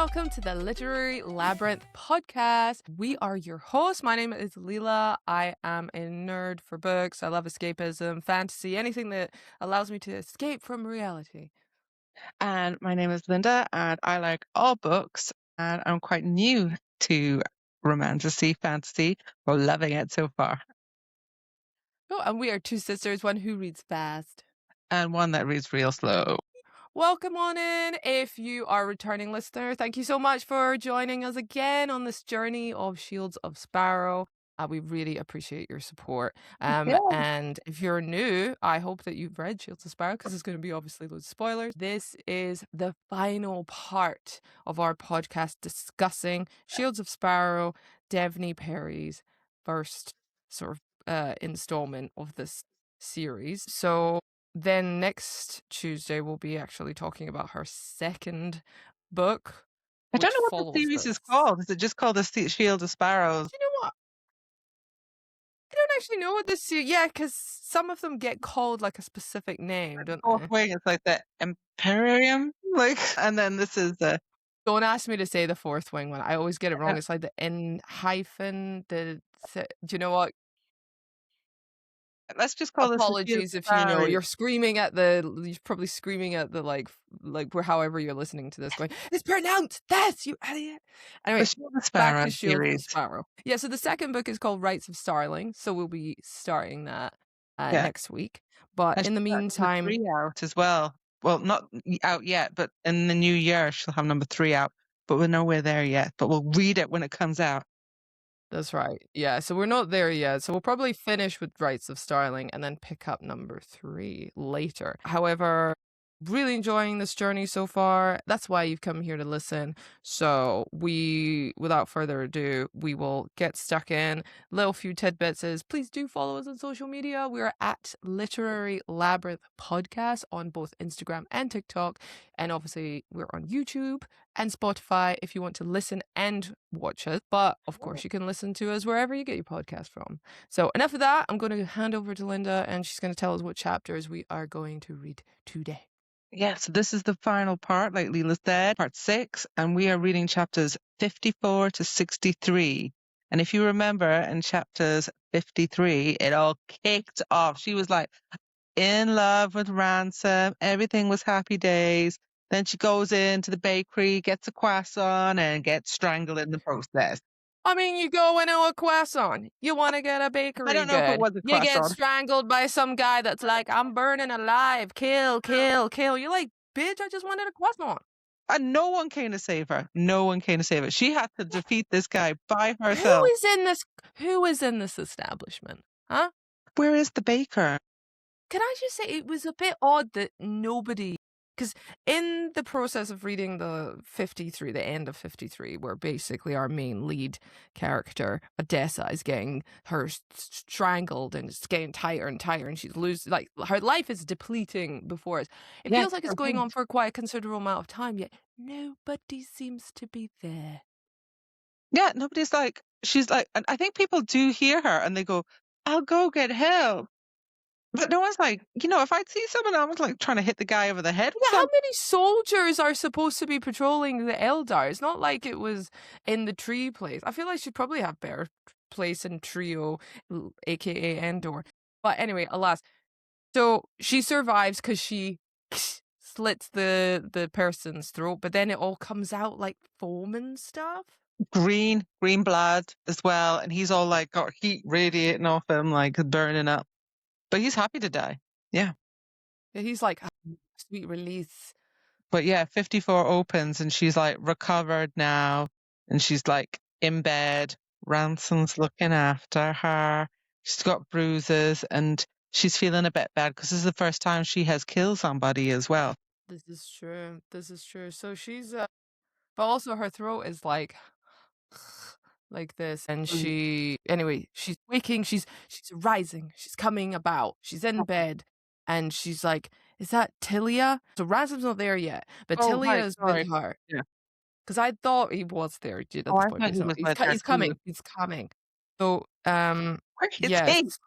welcome to the Literary Labyrinth podcast. We are your hosts. My name is Leela. I am a nerd for books. I love escapism, fantasy, anything that allows me to escape from reality. And my name is Linda, and I like all books, and I'm quite new to romantasy, fantasy. We're loving it so far. Oh, and we are two sisters, one who reads fast. And one that reads real slow. Welcome on in. If you are a returning listener, thank you so much for joining us again on this journey of Shields of Sparrow. We really appreciate your support. Yeah. And if you're new, I hope that you've read Shields of Sparrow because there's going to be obviously loads of spoilers. This is the final part of our podcast discussing Shields of Sparrow, Devney Perry's first sort of installment of this series. So then next Tuesday we'll be actually talking about her second book. I don't which know what the follows series is this. called. Is it just called the Shield of Sparrows? Do you know what? I don't actually know what this. Yeah, because some of them get called like a specific name, don't Fourth they? wing, it's like the Imperium, and then this is the. Don't ask me to say the fourth wing one. I always get it wrong. It's like the N hyphen. Do you know what? Let's just call this the Shield Apologies of if you know. Sparrows. You're probably screaming at the like however you're listening to this, going, "It's pronounced this, you idiot." Anyway, The Shield of back Sparrows to Shield of series. Sparrow. Yeah, so the second book is called Rites of Starling, so we'll be starting that Yeah. next week. But And in the she's got number meantime, 3 out as well. Well, not out yet, but in the new year she'll have number 3 out. But we're nowhere there yet. But we'll read it when it comes out. that's right. Yeah, so we're not there yet. So we'll probably finish with Rites of Starling and then pick up number 3 later. However, really enjoying this journey so far. That's why you've come here to listen. So without further ado, we will get stuck in. Little few tidbits is please do follow us on social media. We're at Literary Labyrinth Podcast on both Instagram and TikTok. And obviously we're on YouTube and Spotify if you want to listen and watch us. But of course you can listen to us wherever you get your podcast from. So enough of that. I'm going to hand over to Linda and she's going to tell us what chapters we are going to read today. Yeah, so this is the final part, like Leela said, part 6, and we are reading chapters 54 to 63. And if you remember in chapters 53, it all kicked off. She was like in love with Ransom. Everything was happy days. Then she goes into the bakery, gets a croissant, and gets strangled in the process. I mean, you go into a croissant. You want to get a bakery I don't know if it good. was a You get croissant. strangled by some guy that's like, I'm burning alive. Kill, kill, kill. You're like, bitch, I just wanted a croissant. And no one came to save her. No one came to save her. She had to defeat this guy by herself. Who is in this establishment? Huh? Where is the baker? Can I just say it was a bit odd that nobody... Because in the process of reading the end of 53, where basically our main lead character, Odessa, is getting her strangled and it's getting tighter and tighter and she's losing, like, her life is depleting before us. It feels like it's going on for quite a considerable amount of time, yet nobody seems to be there. Yeah, nobody's like, she's like, and I think people do hear her and they go, I'll go get help. But no one's like, if I'd see someone, I was like trying to hit the guy over the head. Yeah, how many soldiers are supposed to be patrolling the Eldar? It's not like it was in the tree place. I feel like she'd probably have better place in Trio, aka Endor. But anyway, alas. So she survives because she slits the person's throat, but then it all comes out like foam and stuff. Green blood as well. And he's all like got heat radiating off him, like burning up. But he's happy to die. Yeah. Yeah, he's like, sweet release. But yeah, 54 opens and she's like recovered now. And she's like in bed. Ransom's looking after her. She's got bruises and she's feeling a bit bad because this is the first time she has killed somebody as well. This is true. So she's, but also her throat is like this, and she's waking, she's rising, she's coming about, she's in bed, and she's like, is that Tilia? So Ransom's not there yet, but Tilia is with her. Yeah. Because I thought he was there at this point. He's coming. So yes.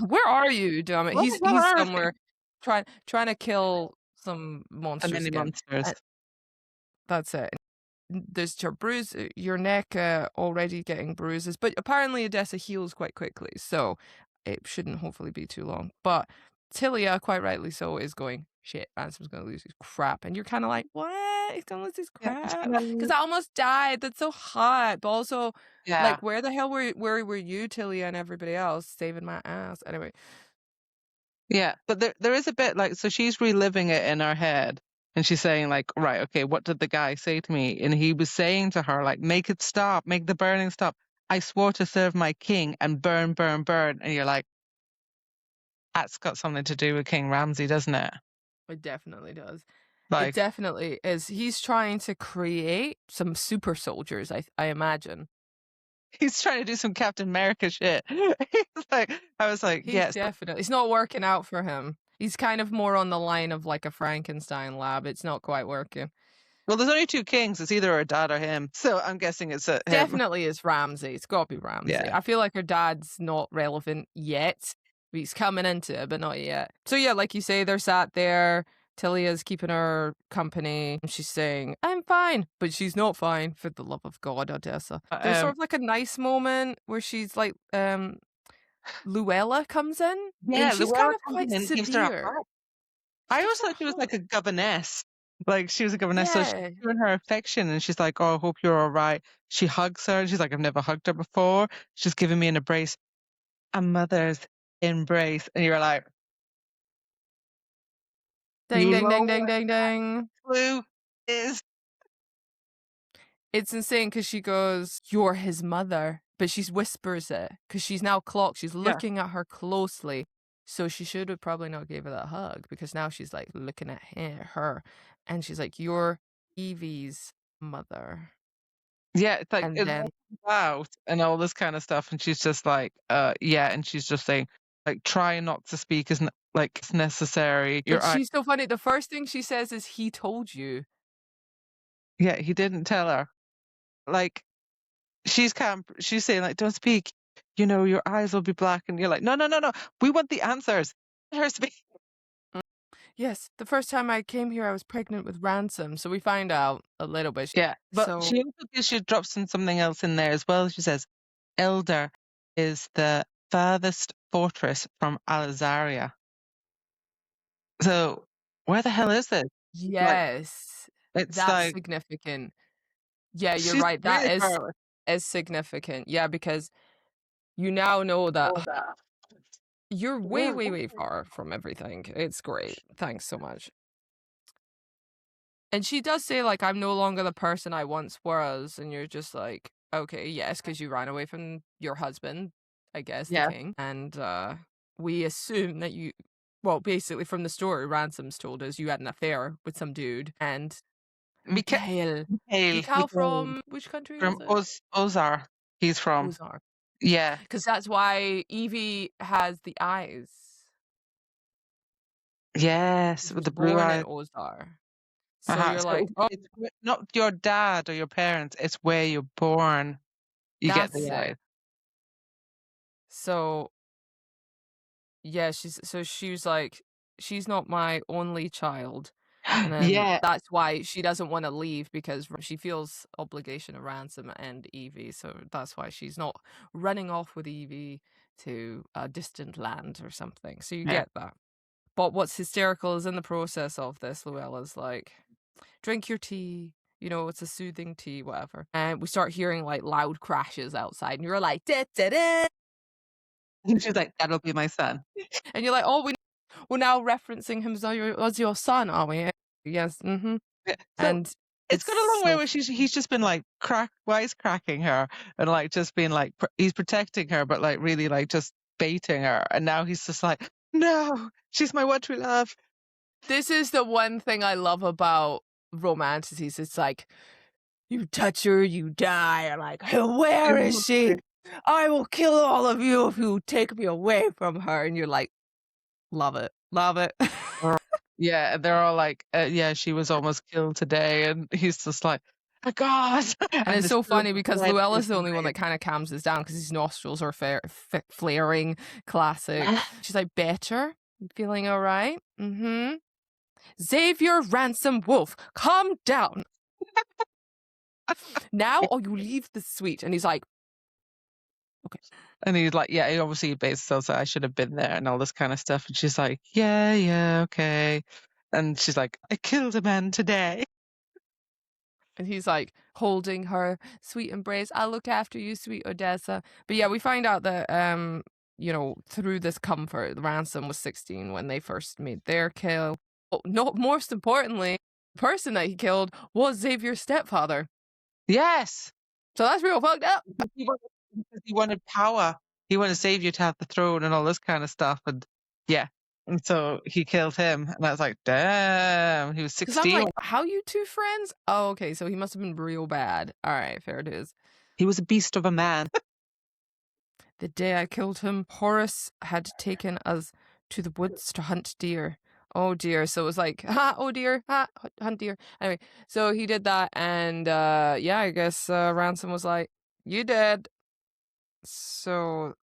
Where are you, damn it? He's somewhere trying to kill some monsters. Monsters. That's it. There's your neck already getting bruises, but apparently Odessa heals quite quickly, so it shouldn't hopefully be too long. But Tilia, quite rightly so, is going, shit, Ransom's going to lose his crap. And you're kind of like, what? He's going to lose his Yeah, crap? Because I almost died. That's so hot. But also, yeah, like, where the hell were you, Tilia, and everybody else saving my ass? Anyway. yeah. But there is a bit like, so she's reliving it in her head. And she's saying like, right, okay, what did the guy say to me? And he was saying to her like, make it stop, make the burning stop. I swore to serve my king and burn, burn, burn. And you're like, that's got something to do with King Ramsey, doesn't it? It definitely does. It Like, definitely is. He's trying to create some super soldiers, I imagine. he's trying to do some Captain America shit. He's like, I was like, He's yes. definitely, it's not working out for him. He's kind of more on the line of like a Frankenstein lab. It's not quite working. Well, there's only two kings. It's either her dad or him. So I'm guessing it's him. Definitely is Ramsey. It's got to be Ramsey. Yeah. I feel like her dad's not relevant yet. He's coming into it, but not yet. So yeah, like you say, they're sat there. Tilia's keeping her company. She's saying, I'm fine. But she's not fine, for the love of God, Odessa. There's sort of like a nice moment where she's like, Luella comes in. Yeah, and she's Luella kind of comes quite in and gives her a severe. hug. I always thought she was like a governess. Like she was a governess. So she's Yeah. giving her affection and she's like, oh, I hope you're all right. She hugs her and she's like, I've never hugged her before. She's giving me an embrace. A mother's embrace. And you're like, Ding, ding, ding, ding, ding, ding. Blue is. It's insane because she goes, you're his mother. But she whispers it because she's now clocked. She's looking at her closely. So she should have probably not gave her that hug because now she's like looking at her. And she's like, you're Evie's mother. Yeah, it's like And it's then out and all this kind of stuff. And she's just like, yeah. And she's just saying, like, try not to speak as like it's necessary. but she's so funny. The first thing she says is, he told you. Yeah, he didn't tell her. Like, she's saying, like, don't speak. You know, your eyes will be black. And you're like, no, no, no, no. We want the answers. Let her speak. Yes, the first time I came here, I was pregnant with Ransom. So we find out a little bit. Yeah, but So she drops in something else in there as well. She says, Elder is the farthest fortress from Alizaria. So where the hell is this? yes, It's that's like significant. Yeah, you're she's right. That really far away. is significant. Yeah, because you now know that you're way, way, way far from everything. It's great. Thanks so much. And she does say, like, I'm no longer the person I once was. And you're just like, okay, yes, because you ran away from your husband, I guess, the king. And we assume that you, well, basically from the story, Ransom's told us you had an affair with some dude. And Mikhail from which country from was it? Ozar. He's from Ozar. Yeah. Because that's why Evie has the eyes. Yes, with the blue Born eyes. in Ozar. So you're So like, oh, it's not your dad or your parents, it's where you're born. You get that's the it. eyes. So yeah, she was like, she's not my only child. And then Yeah. that's why she doesn't want to leave, because she feels obligation to Ransom and Evie. So that's why she's not running off with Evie to a distant land or something. So you get that. But what's hysterical is in the process of this, Luella's like, drink your tea. You know, it's a soothing tea, whatever. And we start hearing like loud crashes outside. And you're like, da, da, da. And she's like, that'll be my son. And you're like, oh, we're now referencing him as your son, are we? Yes. Mm-hmm. Yeah. So And it's got a long way where he's just been like wisecracking her and like just being like, he's protecting her, but like really like just baiting her. And now he's just like, no, she's my one true love. This is the one thing I love about romances. It's like, you touch her, you die. I'm like, where is she? I will kill all of you if you take me away from her. And you're like, love it. Love it. Yeah, they're all like, yeah, she was almost killed today. And he's just like, oh God. And it's so funny because Luella's the only one that kind of calms us down because his nostrils are flaring. Classic. She's like, better? Feeling all right? Mm-hmm. Xavier Ransom Wolf, calm down. Now or you leave the suite. And he's like, okay. And he's like, yeah, he obviously basically says I should have been there and all this kind of stuff. And she's like, yeah, okay. And she's like, I killed a man today. And he's like holding her sweet embrace. I'll look after you, sweet Odessa. But yeah, we find out that through this comfort, Ransom was 16 when they first made their kill. Oh, no, most importantly, the person that he killed was Xavier's stepfather. Yes. So that's real fucked up. He wanted power. He wanted Xavier to have the throne and all this kind of stuff. And yeah. And so he killed him. And I was like, damn, he was Because I'm 16. like, how you two friends? Oh, okay, so he must have been real bad. All right, fair it is. He was a beast of a man. The day I killed him, Horace had taken us to the woods to hunt deer. Oh dear. So it was like, oh dear, hunt deer. Anyway, so he did that, and yeah, I guess Ransom was like, you dead. So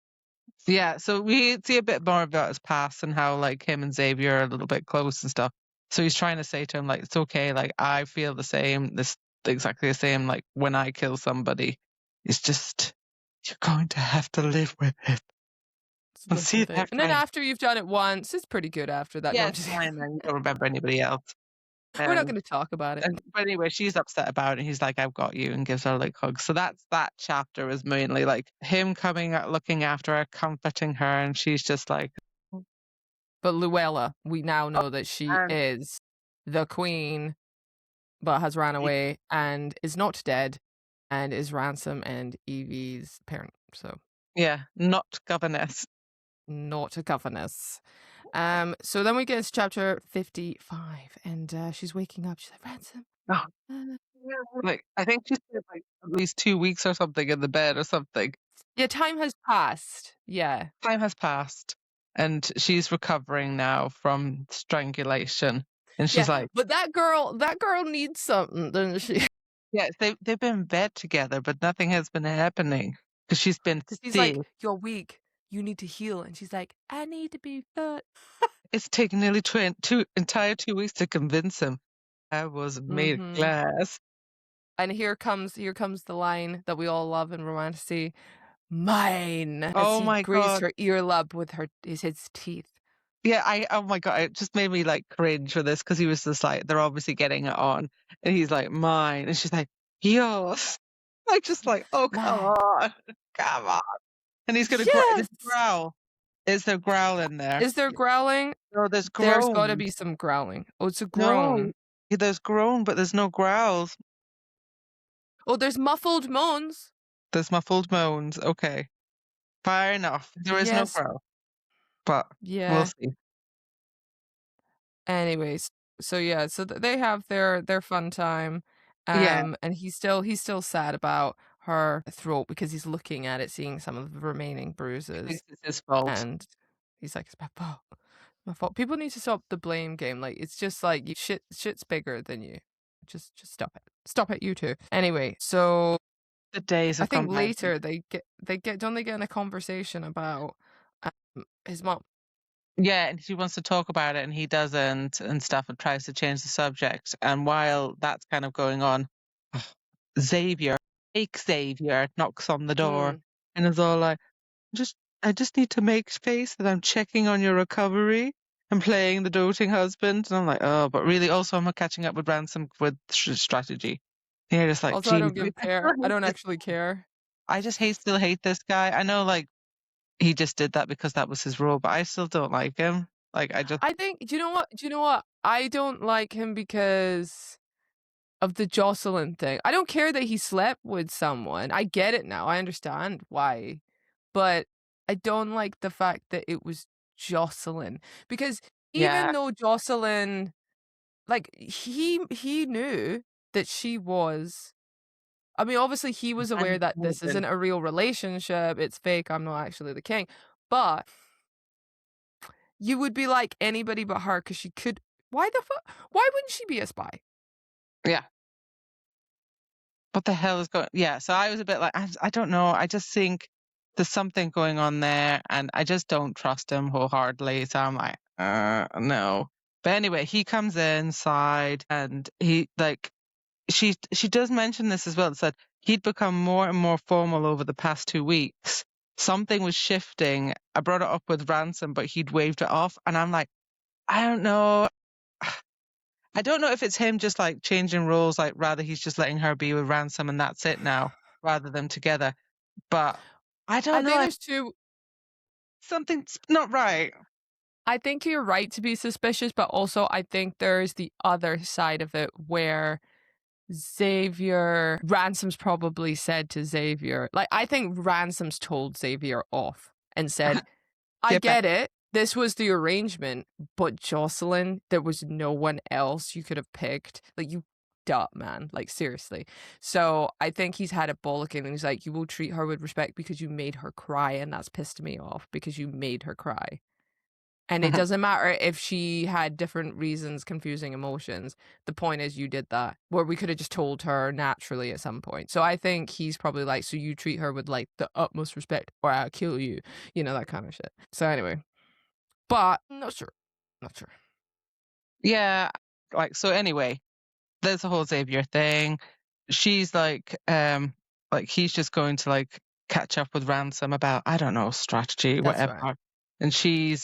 Yeah, so we see a bit more about his past and how like him and Xavier are a little bit close and stuff. So he's trying to say to him like, it's okay, like I feel the same, this exactly the same, like when I kill somebody, it's just you're going to have to live with it. We'll live see with you it. there, And then friend. after you've done it once, it's pretty good after that. Yeah, No, I'm it's just fine, then you don't remember anybody else. we're not going to talk about it. But anyway, she's upset about it. He's like, I've got you, and gives her like hugs. So that chapter is mainly like him coming out, looking after her, comforting her, and she's just like. But Luella, we now know that she And is the queen, but has ran away and is not dead, and is Ransom and Evie's parent. So yeah, not governess. not a governess. So then we get into chapter 55, and she's waking up. She's like, Ransom. Oh. Like I think she spent like at least 2 weeks or something in the bed or something. Yeah, time has passed. Yeah. Time has passed, and she's recovering now from strangulation. And she's like, but that girl needs something, doesn't she? yeah, they've been in bed together, but nothing has been happening because she's been Because he's sick. like, you're weak. You need to heal. And she's like, I need to be fit. It's taken nearly entire 2 weeks to convince him. I was made of glass. And here comes the line that we all love in Romantasy. Mine. As Oh he my grazed God. her earlobe with his teeth. Yeah, oh my God, it just made me like cringe for this because he was just like, they're obviously getting it on. And he's like, mine. And she's like, yours. Like, just like, oh, come on. Come on. And he's going to growl. Is there growl in there? Is there growling? No, there's groan. There's got to be some growling. Oh, it's a groan. No, yeah, there's groan, but there's no growls. Oh, there's muffled moans. There's muffled moans. Okay. Fair enough. There is no growl. But we'll see. Anyways, so yeah, so they have their fun time. Yeah. And he's still sad about her throat because he's looking at it, seeing some of the remaining bruises. It's his fault. And he's like, it's my fault. My fault. People need to stop the blame game. Like, it's just like shit's bigger than you. Just stop it. Stop it, you two. Anyway, so the days have I think gone later they get don't they get in a conversation about his mom. Yeah, and she wants to talk about it and he doesn't and stuff and tries to change the subject. And while that's kind of going on, Xavier, fake Xavier, knocks on the door and is all like, I just need to make space that I'm checking on your recovery and playing the doting husband. And I'm like, oh, but really also I'm catching up with Ransom with strategy. Yeah, just like, also, I don't care. I don't actually care. I just still hate this guy. I know, like, he just did that because that was his role, but I still don't like him. Like, I think, do you know what? I don't like him because of the Jocelyn thing. I don't care that he slept with someone. I get it now. I understand why. But I don't like the fact that it was Jocelyn. Because even though Jocelyn, like, he knew that she was, I mean, obviously he was aware that this isn't a real relationship. It's fake. I'm not actually the king. But you would be like anybody but her because she could. Why wouldn't she be a spy? Yeah. What the hell is going? Yeah. So I was a bit like, I don't know. I just think there's something going on there, and I just don't trust him wholeheartedly. So I'm like, no. But anyway, he comes inside and he like she does mention this as well. It said he'd become more and more formal over the past 2 weeks. Something was shifting. I brought it up with Ransom, but he'd waved it off. And I'm like, I don't know. I don't know if it's him just like changing roles, like rather he's just letting her be with Ransom and that's it now, rather than together. But I I don't know. think there's two. Something's not right. I think you're right to be suspicious, but also I think there's the other side of it where Ransom's probably said to Xavier, like, I think Ransom's told Xavier off and said, I Get back. get it. This was the arrangement, but Jocelyn, there was no one else you could have picked. Like, you duh, man. Like, seriously. So I think he's had a bollocking and he's like, you will treat her with respect because you made her cry, and that's pissed me off because you made her cry. And it doesn't matter if she had different reasons, confusing emotions. The point is you did that, where we could have just told her naturally at some point. So I think he's probably like, so you treat her with like the utmost respect or I'll kill you. You know, that kind of shit. So anyway, but not sure. Not sure. Yeah. So anyway, there's the whole Xavier thing. She's like he's just going to like catch up with Ransom about, I don't know, strategy, That's whatever. right. And she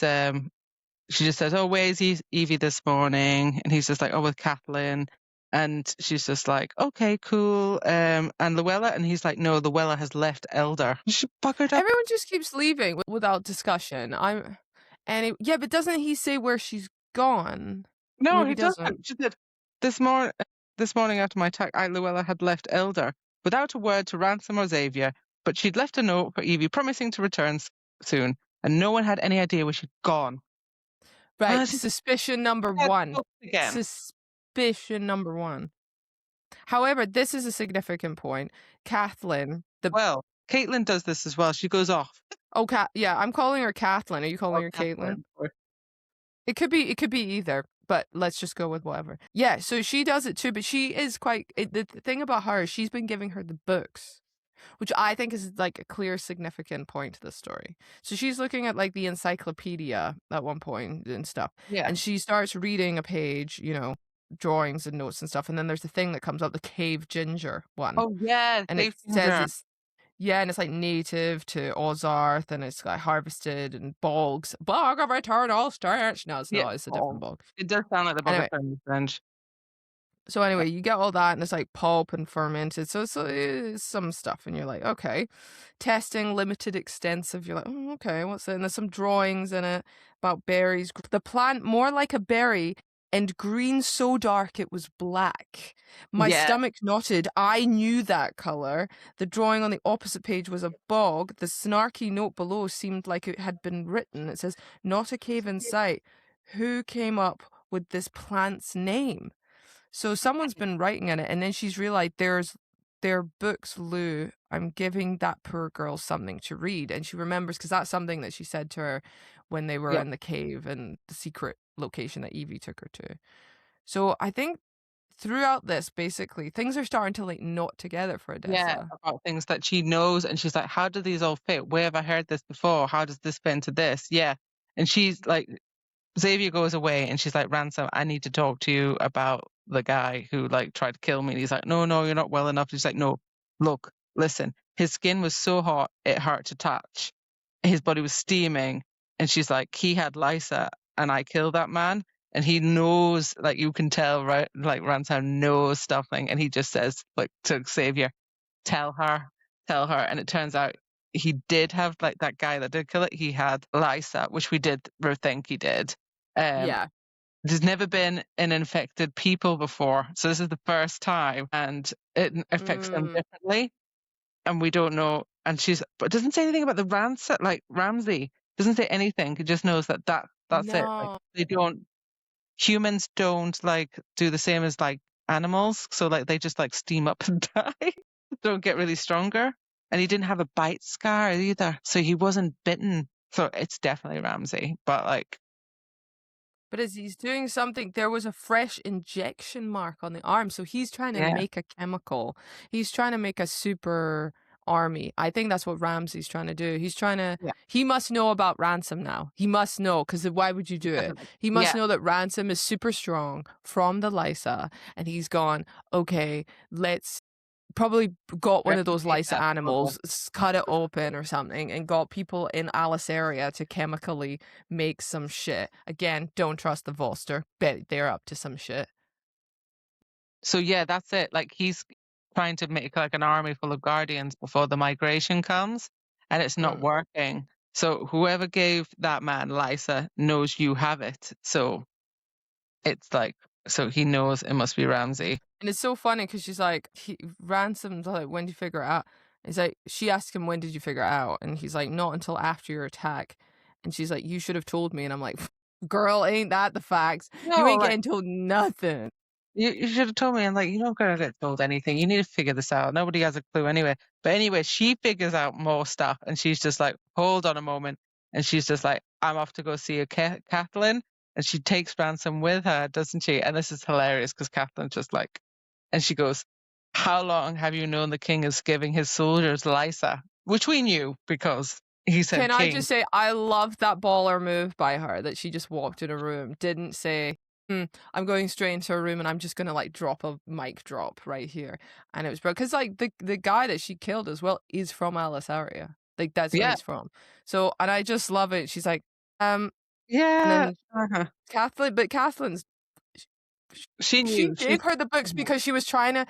just says, oh, where's Evie this morning? And he's just like, oh, with Kathleen. And she's just like, okay, cool. And Luella, and he's like, no, Luella has left Elder. She buggered up. Everyone just keeps leaving without discussion. Yeah, but doesn't he say where she's gone? No, Maybe he doesn't. She said, this morning after my attack, Luella had left Elder without a word to Ransom or Xavier, but she'd left a note for Evie promising to return soon, and no one had any idea where she'd gone. Right. Suspicion number one. Again. Suspicion number one. However, this is a significant point. Kathleen, Well, Caitlin does this as well. She goes off. yeah, I'm calling her Kathleen. Are you calling her Caitlin? It could be either, but let's just go with whatever. Yeah, so she does it too, but she is the thing about her is she's been giving her the books, which I think is like a clear significant point to the story. So she's looking at like the encyclopedia at one point and stuff. Yeah. And she starts reading a page, you know, drawings and notes and stuff, and then there's the thing that comes up, the cave ginger one. Oh yeah, and it says it's and it's like native to Ozarth, and it's like harvested in bogs. Bog of eternal stench. No, it's not. It's a different bog. It does sound like the bog of stench. So anyway, you get all that, and it's like pulp and fermented. So it's some stuff, and you're like, okay. Testing, limited, extensive. You're like, oh, okay, what's it? And there's some drawings in it about berries. The plant more like a berry, and green so dark it was black. My stomach knotted. I knew that color. The drawing on the opposite page was a bog. The snarky note below seemed like it had been written. It says, not a cave in sight. Who came up with this plant's name? So someone's been writing in it, and then she's realized their books, Lou. I'm giving that poor girl something to read. And she remembers, because that's something that she said to her when they were in the cave and the secret location that Evie took her to. So I think throughout this, basically, things are starting to like knot together for Odessa. Yeah, about things that she knows, and she's like, how do these all fit? Where have I heard this before? How does this fit into this? Yeah. And she's like, Xavier goes away, and she's like, Ransom, I need to talk to you about the guy who like tried to kill me. And he's like, no, you're not well enough. She's like, no, look, listen, his skin was so hot it hurt to touch. His body was steaming. And she's like, he had Lysa, and I killed that man. And he knows, like, you can tell, right? Like, Ransom knows something. And he just says, like, to Xavier, tell her. And it turns out he did have, like, that guy that did kill it. He had Lysa, which we did think he did. Yeah. There's never been an infected people before. So this is the first time. And it affects them differently. And we don't know. And but it doesn't say anything about the Rancet, like Ramsey. Doesn't say anything. It just knows that's it. Like, humans don't like do the same as like animals. So like they just like steam up and die. Don't get really stronger. And he didn't have a bite scar either. So he wasn't bitten. So it's definitely Ramsey. But as he's doing something, there was a fresh injection mark on the arm. So he's trying to make a chemical. He's trying to make a super army. I think that's what Ramsey's trying to do. He's trying to, Yeah. he must know about Ransom now. He must know, because why would you do it? He must know that Ransom is super strong from the Lysa, and he's gone, okay, let's probably got one of those Replicate Lysa that animals, cut it open or something, and got people in Alisaria to chemically make some shit. Again, don't trust the Volster. Bet they're up to some shit. So yeah, that's it. Like he's trying to make like an army full of guardians before the migration comes, and it's not working. So whoever gave that man Lysa knows you have it. So it's like, so he knows it must be Ramsey. And it's so funny because she's like, Ransom's like, when did you figure it out? He's like, she asked him, when did you figure it out? And he's like, not until after your attack. And she's like, you should have told me. And I'm like, girl, ain't that the facts? No, You ain't like getting told nothing. you should have told me. I'm like, you're not gonna get told anything. You need to figure this out. Nobody has a clue anyway. But anyway, she figures out more stuff, and she's just like, hold on a moment. And she's just like, I'm off to go see a Kathleen. And she takes Ransom with her, doesn't she? And this is hilarious because Kathleen's just like, and she goes, how long have you known the king is giving his soldiers Lysa? Which we knew because he said Can king. I just say, I loved that baller move by her, that she just walked in a room, didn't say, I'm going straight into a room and I'm just going to like drop a mic drop right here. And it was because like the guy that she killed as well is from Alisaria. Like that's where he's from. So, and I just love it. She's like, and yeah. then Kathleen's, She knew. She gave her the books because she was trying to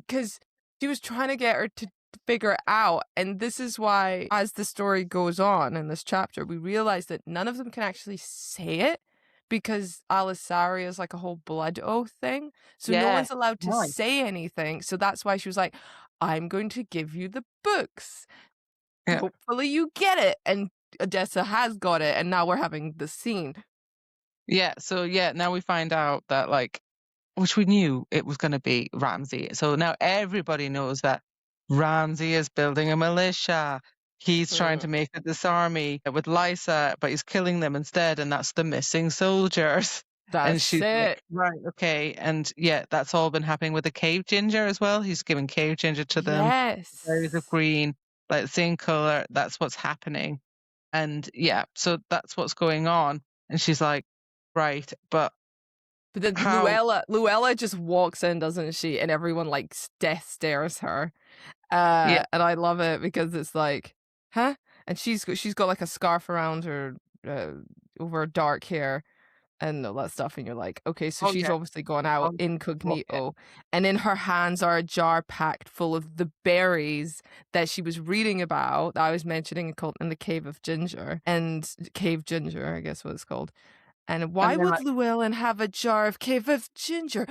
get her to figure it out. And this is why, as the story goes on in this chapter, we realize that none of them can actually say it because Alisaria is like a whole blood oath thing. So no one's allowed to say anything. So that's why she was like, I'm going to give you the books. Yeah. Hopefully you get it. And Odessa has got it. And now we're having the scene. Yeah. So yeah, now we find out that like, which we knew it was going to be Ramsey. So now everybody knows that Ramsey is building a militia. He's trying to make this army with Lysa, but he's killing them instead, and that's the missing soldiers. That's and she's it. like, right, okay. And yeah, that's all been happening with the cave ginger as well. He's giving cave ginger to them. Yes. Berries of green, like the same color. That's what's happening. And yeah, so that's what's going on. And she's like, right, but then Luella just walks in, doesn't she? And everyone like death stares her. And I love it because it's like, huh? And she's got like a scarf around her over her dark hair and all that stuff. And you're like, okay, so she's obviously gone out incognito. And in her hands are a jar packed full of the berries that she was reading about, that I was mentioning in the Cave of Ginger. And Cave Ginger, I guess what it's called. And why would Llewellyn have a jar of Cave of Ginger?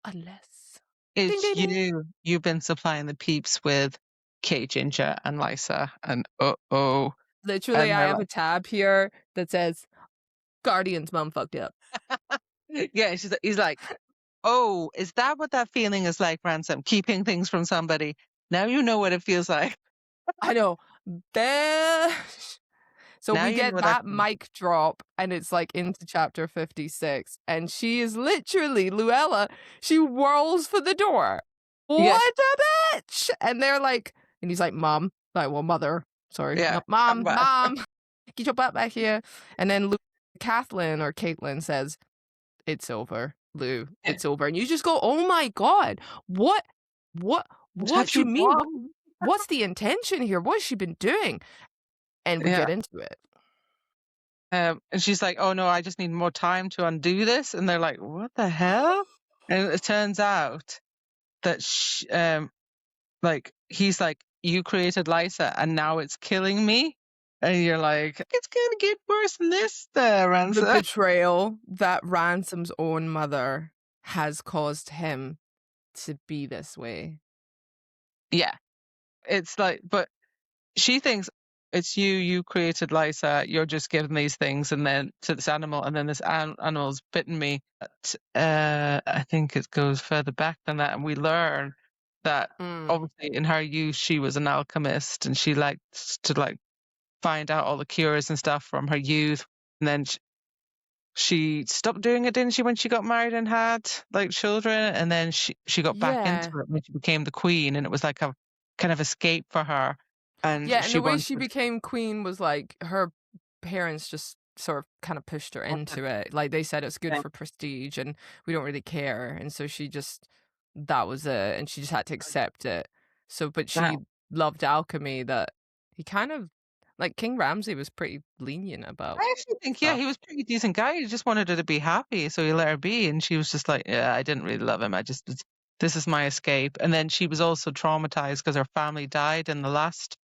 Unless it's ding, ding, ding. You've been supplying the peeps with Cave Ginger and Lysa, and literally, I have a tab here that says Guardian's mom fucked up. Yeah, he's like, oh, is that what that feeling is like, Ransom? Keeping things from somebody. Now you know what it feels like. I know. So now we get that mic drop, and it's like into chapter 56, and she is literally, Luella, she whirls for the door. What a bitch! And they're like, and he's like, Mom, like, well, mother, sorry, no, Mom, get your butt back here. And then Caitlin says, it's over, Lou, it's over. And you just go, oh my God, what do you mean? What's the intention here? What has she been doing? And we get into it. And she's like, oh no, I just need more time to undo this. And they're like, what the hell? And it turns out that he's like, you created Lysa and now it's killing me. And you're like, it's gonna get worse than this, Ransom. The betrayal that Ransom's own mother has caused him to be this way. Yeah. It's like, but she thinks it's you created Lysa, you're just giving these things and then to this animal, and then this animal's bitten me. But, I think it goes further back than that, and we learn that obviously in her youth she was an alchemist and she liked to find out all the cures and stuff from her youth, and then she stopped doing it, didn't she, when she got married and had children, and then she got back into it when she became the queen, and it was like a kind of escape for her. And Yeah, and she the way wanted she became queen was like her parents just sort of kind of pushed her wanted into it. Like they said it's good yeah, for prestige and we don't really care. And so she just that was it and she just had to accept it. So but that. she loved alchemy that he kind of like King Ramsey was pretty lenient about I actually think, yeah, stuff. he was a pretty decent guy. He just wanted her to be happy, so he let her be. And she was just like, yeah, I didn't really love him. This is my escape. And then she was also traumatized because her family died in the last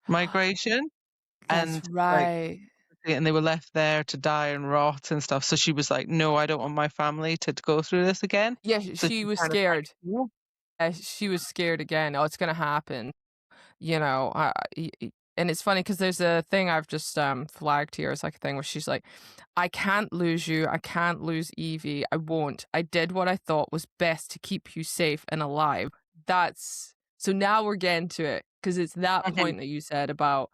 migration. That's And like, right. and they were left there to die and rot and stuff. So she was like, no, I don't want my family to go through this again. Yeah, So she she was kind of like, scared. yeah. She was scared again. Oh, it's gonna happen. You know, and it's funny because there's a thing I've just flagged here. It's like a thing where she's like, I can't lose you. I can't lose Evie. I won't. I did what I thought was best to keep you safe and alive. That's so now we're getting to it because it's that Mhm. point that you said about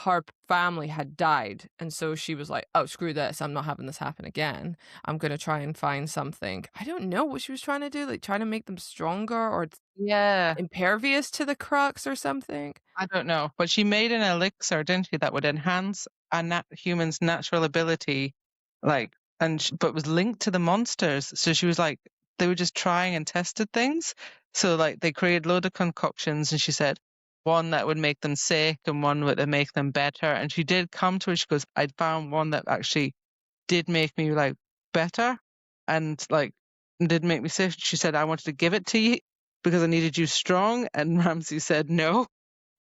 her family had died. And so she was like, oh, screw this. I'm not having this happen again. I'm going to try and find something. I don't know what she was trying to do, like trying to make them stronger or Yeah. impervious to the crux or something. I don't know, but she made an elixir, didn't she, that would enhance a human's natural ability, like, but was linked to the monsters. So she was like, they were just trying and tested things. So like, they created load of concoctions, and she said one that would make them sick and one that would make them better. And she did come to it. She goes, I found one that actually did make me like better, and like did make me sick. She said, I wanted to give it to you because I needed you strong. And Ramsey said no.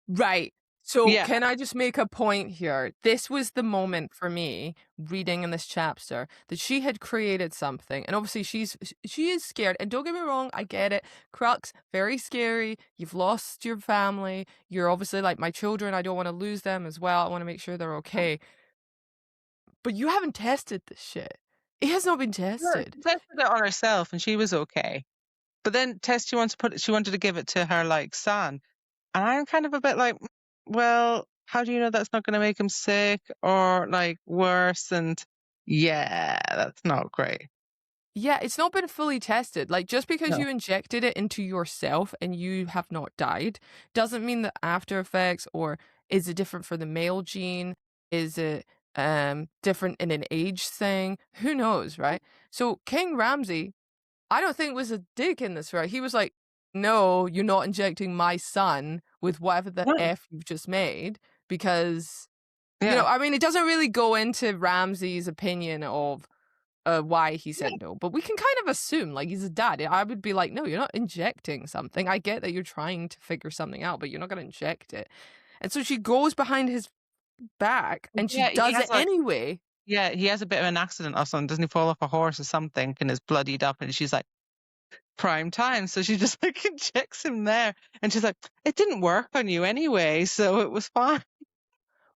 Right. So Yeah. can I just make a point here? This was the moment for me reading in this chapter that she had created something, and obviously she is scared. And don't get me wrong, I get it. Crux, very scary. You've lost your family. You're obviously like my children. I don't want to lose them as well. I want to make sure they're okay. But you haven't tested this shit. It has not been No, tested. she tested it on herself and she was okay. But then Tess, she wanted to give it to her like son. And I'm kind of a bit like, well, how do you know that's not going to make him sick or like worse? And yeah, that's not great. Yeah, it's not been fully tested. Like, just because No. you injected it into yourself and you have not died doesn't mean that after effects or is it different for the male gene? Is it different in an age thing? Who knows, right? So King Ramsey, I don't think was a dick in this, right? He was like, no, you're not injecting my son with whatever the Yeah. F you've just made because, Yeah. I mean, it doesn't really go into Ramsey's opinion of why he Yeah. said no, but we can kind of assume like he's a dad. I would be like, no, you're not injecting something. I get that you're trying to figure something out, but you're not going to inject it. And so she goes behind his back and she Yeah. He does it has like, anyway. yeah, he has a bit of an accident or something. Doesn't he fall off a horse or something and is bloodied up? And she's like, prime time. So she just like injects him there. And she's like, it didn't work on you anyway. So it was fine.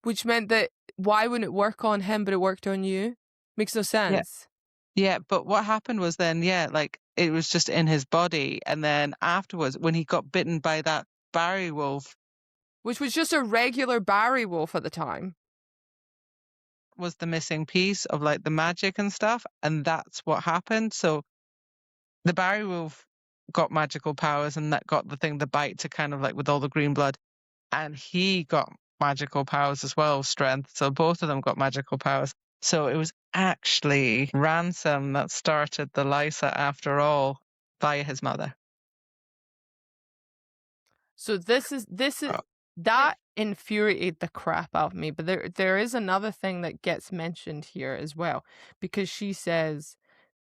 Which meant that why wouldn't it work on him, but it worked on you? Makes no Yeah. sense. Yeah, but what happened was then, yeah, like it was just in his body, and then afterwards, when he got bitten by that Barry wolf, Which was just a regular Barry wolf at the time. was the missing piece of like the magic and stuff, and that's what happened. So the Barry wolf got magical powers, and that got the thing, the bite to kind of like with all the green blood, and he got magical powers as well, strength. So both of them got magical powers. So it was actually Ransom that started the Lysa after all via his mother. So this is Oh. that infuriated the crap out of me. But there is another thing that gets mentioned here as well, because she says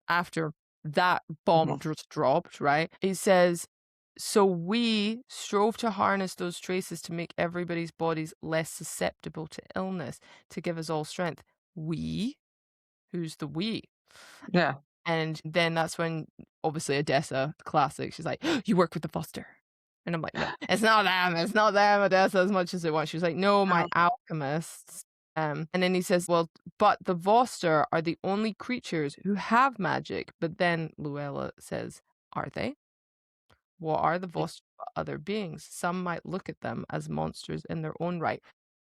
after that bomb Mhm. just dropped, right? It says, so we strove to harness those traces to make everybody's bodies less susceptible to illness, to give us all strength. We? Who's the we? Yeah. And then that's when, obviously, Odessa, classic, she's like, you work with the Foster. And I'm like, no, it's not them. It's not them, Odessa, as much as they want. She's like, no, my Um, alchemists. And then he says, well, but the Voster are the only creatures who have magic. But then Luella says, are they? What are the Voster but other beings? Some might look at them as monsters in their own right.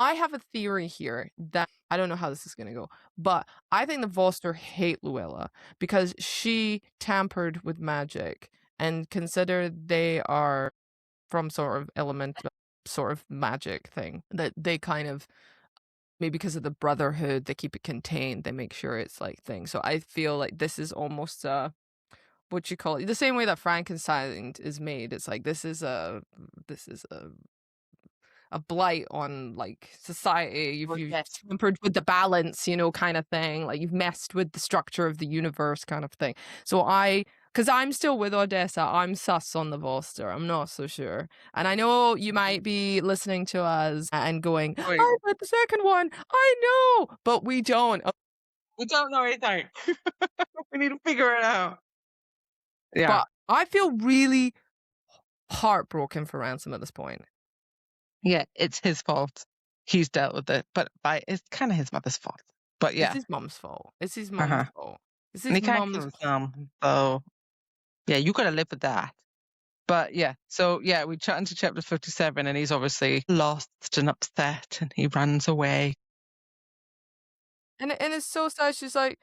I have a theory here that I don't know how this is going to go, but I think the Voster hate Luella because she tampered with magic and consider they are from sort of element, sort of magic thing that they kind of, maybe because of the brotherhood, they keep it contained. They make sure it's like thing. So I feel like this is almost what you call it, the same way that Frankenstein is made. It's like this is a blight on like society. If you've tampered with the balance, kind of thing. Like you've messed with the structure of the universe, kind of thing. So because I'm still with Odessa, I'm sus on the Volster. I'm not so sure. And I know you might be listening to us and going, Wait, I read the second one. I know, but we don't. we don't know anything. We need to figure it out. Yeah. But I feel really heartbroken for Ransom at this point. Yeah, it's his fault. He's dealt with it, but it's kind of his mother's fault. But yeah, It's his mom's fault. It's his mom's fault. It's and he his can't kill mom's his mom. So yeah, you gotta live with that. But yeah, so yeah, we chat into chapter 57, and he's obviously lost and upset, and he runs away. And it's so sad. She's like,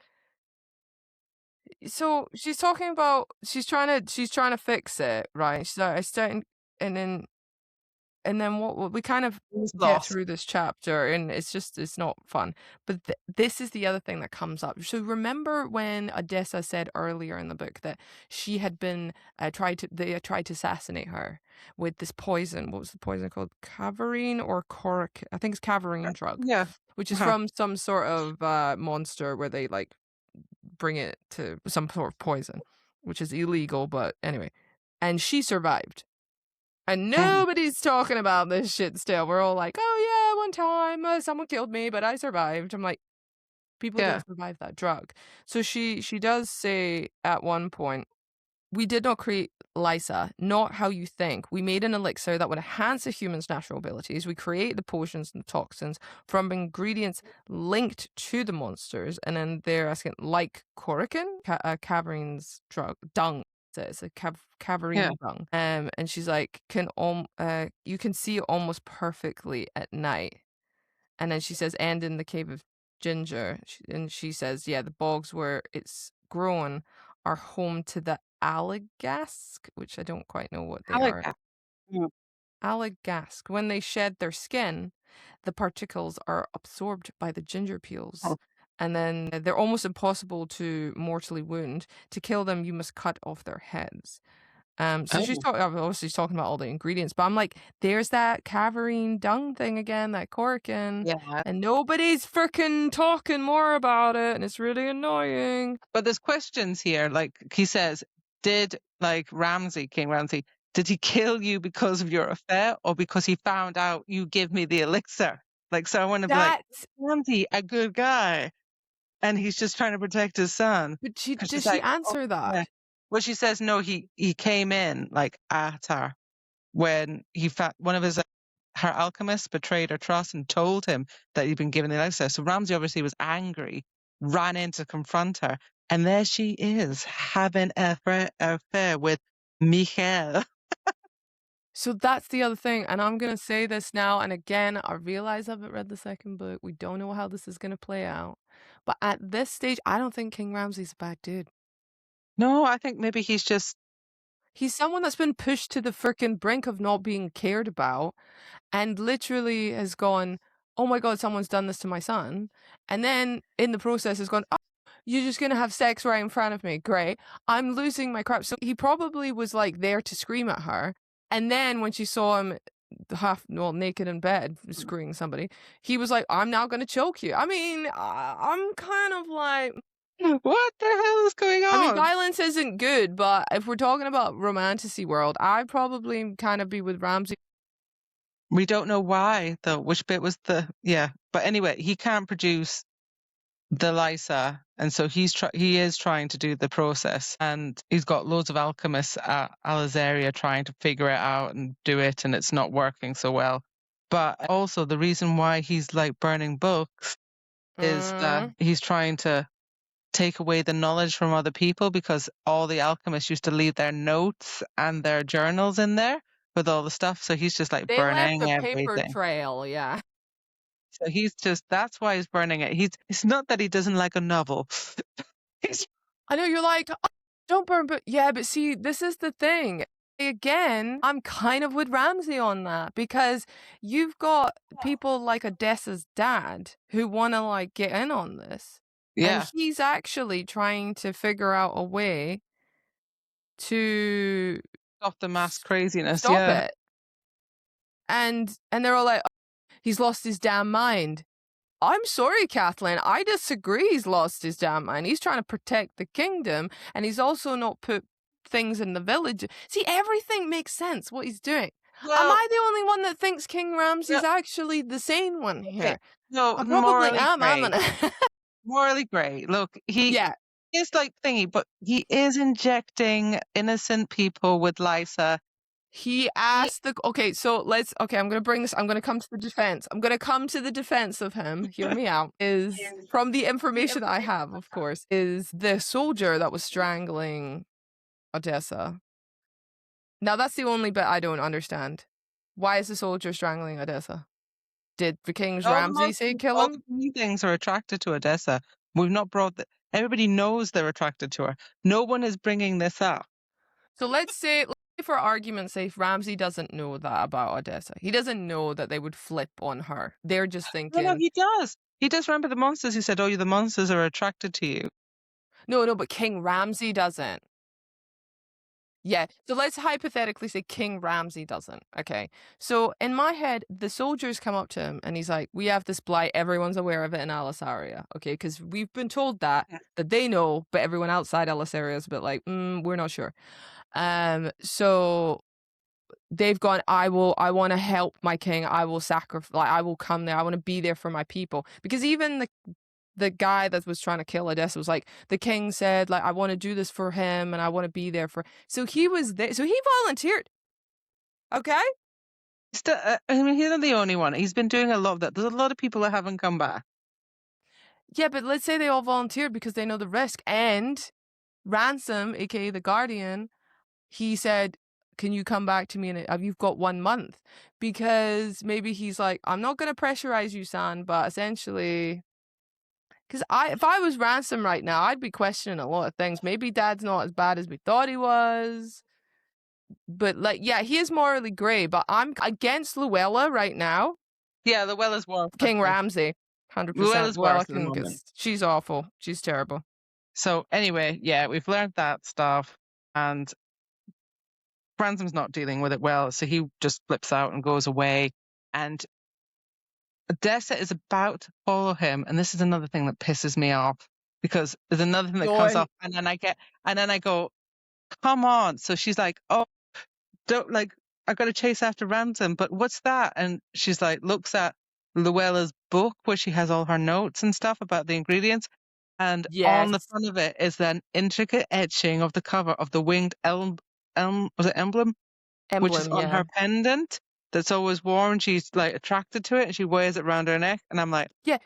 so she's talking about she's trying to fix it, right? She's like, I started, and then what we kind of He's get lost. through this chapter, and it's not fun. But this is the other thing that comes up. So remember when Odessa said earlier in the book that she had been they had tried to assassinate her with this poison. What was the poison called? Caverine or coric? I think it's caverine drug. Yeah. Which is from some sort of monster where they like bring it to some sort of poison, which is illegal, but anyway. And she survived. And nobody's talking about this shit still. We're all like, oh yeah, one time someone killed me, but I survived. I'm like, people don't survive that drug. So she does say at one point, we did not create Lysa, not how you think. We made an elixir that would enhance a human's natural abilities. We create the potions and the toxins from ingredients linked to the monsters. And then they're asking, like Corican, Caverine's drug, dung. It's a Caverine dung. And she's like, you can see it almost perfectly at night. And then she says, and in the cave of Ginger. And she says, yeah, the bogs where it's grown are home to the Alagask, which I don't quite know what they are. Alagask. When they shed their skin, the particles are absorbed by the ginger peels. And then they're almost impossible to mortally wound. To kill them, you must cut off their heads. So she's obviously talking about all the ingredients, but I'm like, there's that Caverine dung thing again, that Corkin, and nobody's freaking talking more about it, and it's really annoying. But there's questions here, like he says, did like King Ramsey, did he kill you because of your affair or because he found out you give me the elixir? Like, so I want to be like, Ramsey, a good guy, and he's just trying to protect his son. But does she answer that? Yeah. Well, she says no. He came in like at her when he found one of her alchemists betrayed her trust and told him that he'd been given the elixir. So Ramsey obviously was angry, ran in to confront her, and there she is having an affair with Michael. So that's the other thing, and I'm gonna say this now, and again, I realize I haven't read the second book. We don't know how this is gonna play out, but at this stage, I don't think King Ramsey's a bad dude. No, I think maybe he's someone that's been pushed to the frickin' brink of not being cared about, and literally has gone, oh my god, someone's done this to my son, and then in the process has gone, oh, you're just gonna have sex right in front of me, great, I'm losing my crap. So he probably was like there to scream at her, and then when she saw him naked in bed screwing somebody, he was like, I'm now gonna choke you. I mean, I'm kind of like, what the hell is going on? I mean, violence isn't good, but if we're talking about romantasy world, I'd probably kind of be with Ramsey. We don't know why though. Which bit was but anyway, he can't produce the Lysa, and so he is trying to do the process, and he's got loads of alchemists at Alazaria trying to figure it out and do it, and it's not working so well. But also the reason why he's like burning books is that he's trying to take away the knowledge from other people, because all the alchemists used to leave their notes and their journals in there with all the stuff, so he's just like burning left a everything. paper trail, yeah. So that's why he's burning it. It's not that he doesn't like a novel. I know you're like, oh, don't burn, but yeah, but see, this is the thing. again, I'm kind of with Ramsey on that, because you've got people like Odessa's dad who want to like get in on this. Yeah. And he's actually trying to figure out a way to Stop the mass craziness. stop Yeah. it. And they're all like, "Oh, he's lost his damn mind." I'm sorry, Kathleen. I disagree. He's lost his damn mind. He's trying to protect the kingdom, and he's also not put things in the village. See, everything makes sense what he's doing. Am I the only one that thinks King Ramsay's actually the sane one here? No, I probably morally am. great. I'm Morally great. Look, he yeah. is like thingy, but he is injecting innocent people with Lysa. He asked the okay, so I'm gonna bring this. I'm gonna come to the defense. I'm gonna come to the defense of him. Hear me out. Is from the information that I have, of course, is the soldier that was strangling Odessa. Now that's the only bit I don't understand. Why is the soldier strangling Odessa? Did the King's Ramsey say kill All him? the things are attracted to Odessa. We've not brought everybody knows they're attracted to her. No one is bringing this up. So let's say for argument's sake, Ramsey doesn't know that about Odessa. He doesn't know that they would flip on her. They're just thinking. No, he does. He does remember the monsters. He said, "Oh, the monsters are attracted to you." No, but King Ramsey doesn't. Yeah, so let's hypothetically say King Ramsey doesn't. Okay, so in my head, the soldiers come up to him and he's like, "We have this blight. Everyone's aware of it in Alisaria." Okay, because we've been told that they know, but everyone outside Alisaria is a bit like, "We're not sure." So they've gone, I want to help my king. I will sacrifice. Like, I will come there. I want to be there for my people. Because even the guy that was trying to kill Odessa was like, the king said, like, I want to do this for him and I want to be there for. So he was there. So he volunteered. Okay. I mean, he's not the only one. He's been doing a lot of that. There's a lot of people that haven't come back. Yeah, but let's say they all volunteered because they know the risk. And Ransom, aka the Guardian, he said, "Can you come back to me you've got 1 month?" Because maybe he's like, "I'm not going to pressurize you, son, but essentially." Because if I was Ransom right now, I'd be questioning a lot of things. Maybe Dad's not as bad as we thought he was. But, like, yeah, he is morally grey, but I'm against Luella right now. Yeah, Luella's worse. King Ramsey, 100%. Luella's worse at the Luella moment. she's awful. She's terrible. So anyway, yeah, we've learned that stuff, and Ransom's not dealing with it well, so he just flips out and goes away. And Odessa is about to follow him, and this is another thing that pisses me off, because there's another thing that comes up, and then I go, come on. So she's like, "Oh, don't like, I got to chase after Ransom, but what's that?" And she's like, looks at Luella's book where she has all her notes and stuff about the ingredients. And on the front of it is an intricate etching of the cover of the winged emblem, which is on her pendant that's always worn. She's like attracted to it and she wears it around her neck. And I'm like, yeah.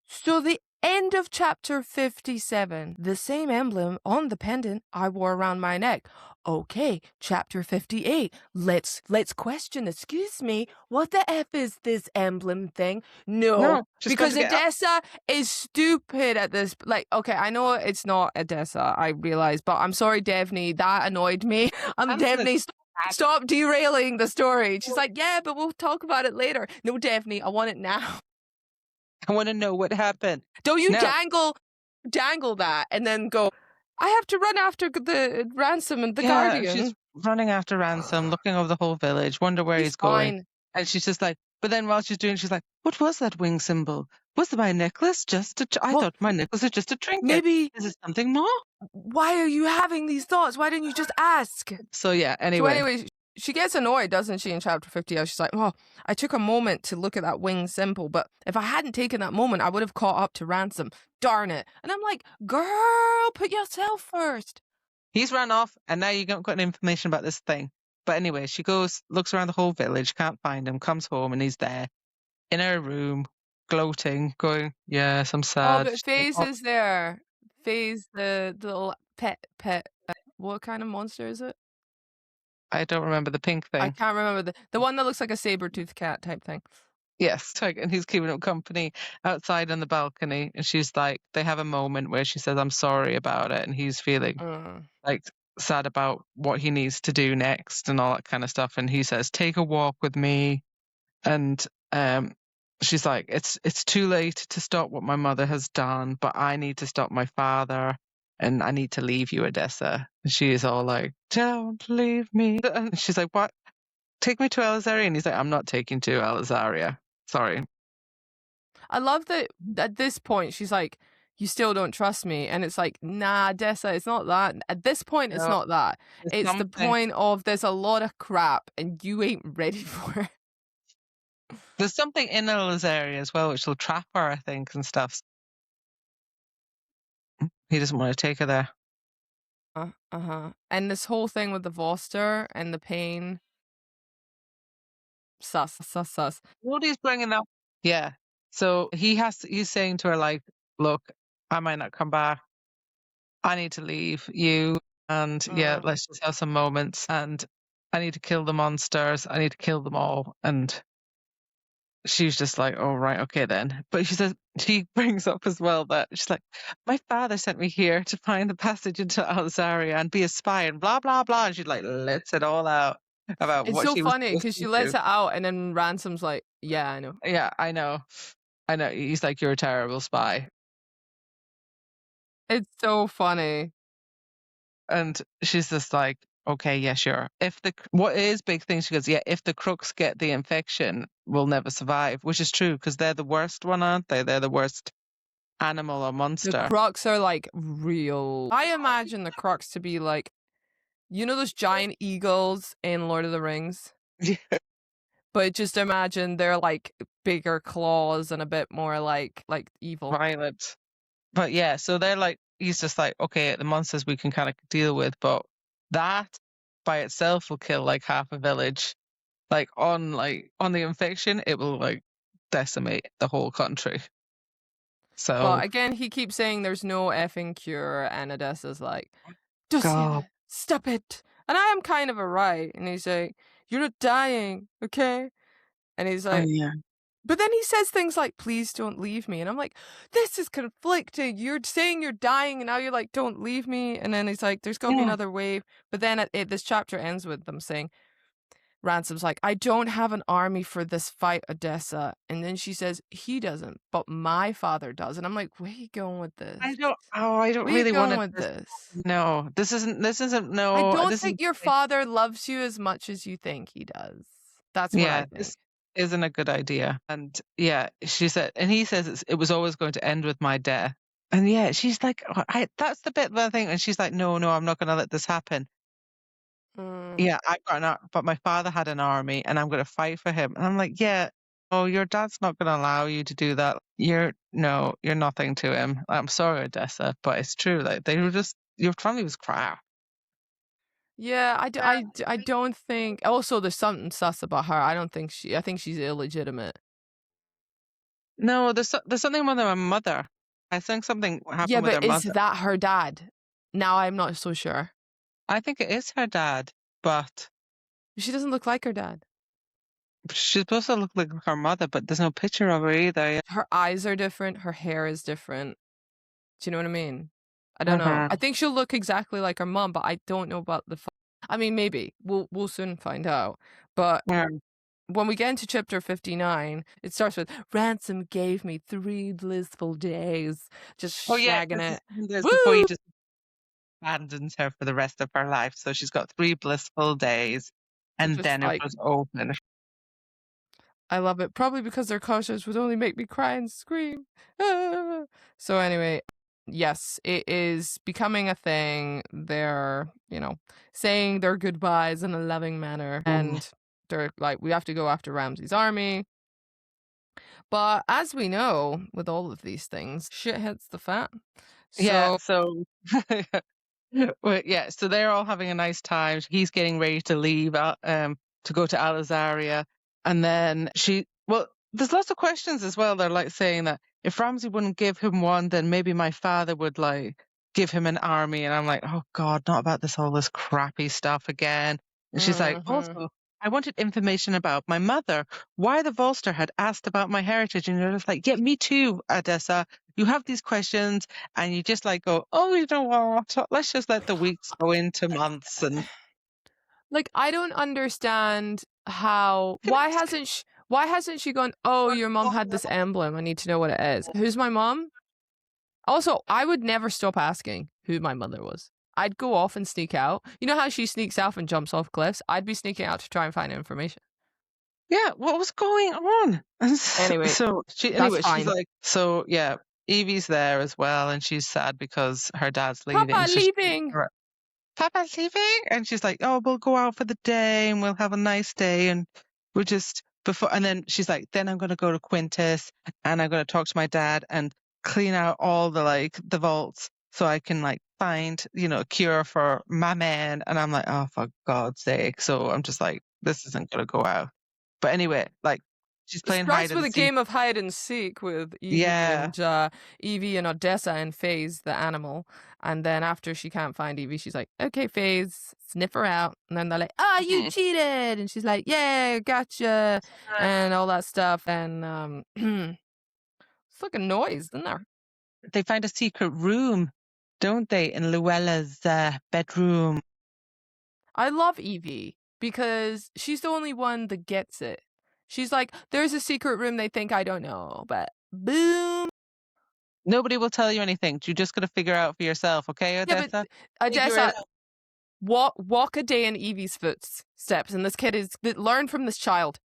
So the end of chapter 57, the same emblem on the pendant I wore around my neck. Okay, chapter 58. Let's question. Excuse me, what the F is this emblem thing? No, because Odessa is stupid at this. Like, okay, I know it's not Odessa, I realize, but I'm sorry, Devney, that annoyed me. Devney, stop derailing the story. She's like, yeah, but we'll talk about it later. No, Devney, I want it now. I want to know what happened. Don't you dangle that and then go, I have to run after the Ransom and the Guardian. She's running after Ransom, looking over the whole village, wonder where he's going. And she's just like, but then while she's doing, she's like, what was that wing symbol? Was my necklace just I thought my necklace was just a trinket. Maybe. Is it something more? Why are you having these thoughts? Why didn't you just ask? So yeah, anyway. She gets annoyed, doesn't she, in chapter 50? She's like, oh, I took a moment to look at that wing symbol, but if I hadn't taken that moment, I would have caught up to Ransom. Darn it. And I'm like, girl, put yourself first. He's run off, and now you don't got any information about this thing. But anyway, she goes, looks around the whole village, can't find him, comes home, and he's there in her room, gloating, going, yes, I'm sad. Oh, but Faze is there. Faze, the little pet. What kind of monster is it? I don't remember the pink thing. I can't remember the one that looks like a saber-toothed cat type thing. Yes, and he's keeping him company outside on the balcony, and she's like, they have a moment where she says, I'm sorry about it, and he's feeling like sad about what he needs to do next and all that kind of stuff. And he says, "Take a walk with me." And she's like, "It's too late to stop what my mother has done, but I need to stop my father, and I need to leave you, Odessa." And she is all like, "Don't leave me." And she's like, "What? Take me to Alizaria?" And he's like, "I'm not taking to Alizaria. Sorry." I love that at this point she's like, "You still don't trust me," and it's like, "Nah, Dessa, it's not that. At this point, it's No, not that. there's It's the something. point of there's a lot of crap and you ain't ready for it." There's something in Alizaria as well, which will trap her, I think, and stuff. He doesn't want to take her there. Uh-huh. And this whole thing with the Voster and the pain, sus. What he's bringing up, yeah. So he's saying to her like, "Look, I might not come back. I need to leave you, and yeah, let's just have some moments. And I need to kill the monsters. I need to kill them all." And she's just like, "Oh, right, okay then." But she brings up as well that she's like, "My father sent me here to find the passage into Alzaria and be a spy and blah blah blah." And she like lets it all out about It's what so she was funny supposed because to she lets do. it out and then Ransom's like, "Yeah, I know." Yeah, I know. I know. He's like, "You're a terrible spy." It's so funny. And she's just like, "Okay, yeah, sure. What is big thing?" She goes, "Yeah, if the crooks get the infection, we'll never survive," which is true because they're the worst one, aren't they? They're the worst animal or The monster. Crocs are like real. I imagine the Crocs to be like, you know those giant eagles in Lord of the Rings? But just imagine they're like bigger claws and a bit more like evil. Violent. But yeah, so they're like, he's just like, "Okay, the monsters we can kind of deal with, but that by itself will kill like half a village. Like on the infection, it will like decimate the whole country." So, But again, he keeps saying there's no effing cure, and Odessa's like, Dosia, God, stop it. And I am kind of right. And he's like, "You're not dying, okay?" And he's oh like, yeah, but then he says things like, "Please don't leave me." And I'm like, this is conflicting. You're saying you're dying, and now you're like, "Don't leave me." And then he's like, "There's got to be yeah. another way." But then this chapter ends with them saying, Ransom's like, "I don't have an army for this fight, Odessa." And then she says, "He doesn't, but my father does." And I'm like, where are you going with this? I don't Where are you really want going to. with this? No, this isn't. I No, don't this is. think your father loves you as much as you think he does. That's what I Yeah, think. this isn't a good idea. And yeah, she said, and he says it was always going to end with my death. And yeah, she's like, that's the bit where I think, and she's like, "No, no, I'm not going to let this happen." Mm. Yeah, I've got but my father had an army, and I'm going to fight for him. And I'm like, "Yeah, oh, your dad's not going to allow you to do that. You're nothing to him." I'm sorry, Odessa, but it's true. Like they were just your family was crap. Yeah, I don't think. Also, there's something sus about her. I think she's illegitimate. No, there's something with my mother. I think something Yeah, happened with but her is mother. that her dad? Now I'm not so sure. I think it is her dad, but She doesn't look like her dad. she's supposed to look like her mother, but there's no picture of her either. Yeah. Her eyes are different. Her hair is different. Do you know what I mean? I don't know. Uh-huh. I think she'll look exactly like her mom, but I don't know about the. I mean, maybe we'll soon find out. But Yeah. when we get into chapter 59, it starts with Ransom gave me 3 blissful days, just Oh yeah, shagging it. this before he Woo! just abandons her for the rest of her life. So she's got 3 blissful days, and Just then it like, was open. I love it. Probably because their cautious would only make me cry and scream. Ah. So anyway, yes, it is becoming a thing. They're, saying their goodbyes in a loving manner. And they're like, we have to go after Ramsey's army. But as we know, with all of these things, shit hits the fan. Yeah. So So well, yeah. So they're all having a nice time. He's getting ready to leave, to go to Alizaria, and then well, there's lots of questions as well. They're like saying that if Ramsey wouldn't give him one, then maybe my father would like give him an army. And I'm like, "Oh God, not about all this crappy stuff again." And she's like, mhm. "Also, I wanted information about my mother, why the Volster had asked about my heritage. And you're just like, yeah, me too, Odessa. You have these questions and you just like go, oh, you know what? Let's just let the weeks go into months. And Like, I don't understand how. Why hasn't she gone? Oh, your mom had this emblem. I need to know what it is. Who's my mom? Also, I would never stop asking who my mother was. I'd go off and sneak out. You know how she sneaks out and jumps off cliffs? I'd be sneaking out to try and find information. yeah, what was going on? And Anyway, that's she's fine. like, so yeah, Evie's there as well, and she's sad because her dad's leaving. Papa So leaving. Papa's leaving, and she's like, oh, we'll go out for the day and we'll have a nice day, and we'll just before. And then she's like, then I'm going to go to Quintus and I'm going to talk to my dad and clean out all the vaults so I can like find a cure for my man. And I'm like, oh, for God's sake! So I'm just like, this isn't going to go out. But anyway, like she's playing hide Starts with and a seek. game of hide and seek with Yeah. Evie and Odessa and Faze the animal, and then after she can't find Evie, she's like, "Okay, Faze, sniff her out." And then they're like, "Ah, you Mhm. cheated!" And she's like, "Yeah, gotcha," and all that stuff. And fucking noise, isn't there? They find a secret room, don't they, in Luella's bedroom? I love Evie because she's the only one that gets it. She's like, "There's a secret room they think I don't know, but boom." Nobody will tell you anything. You just got to figure out for yourself, okay, Yeah, but Odessa? Figure it Odessa, out. walk a day in Evie's footsteps, and this kid is learn from this child.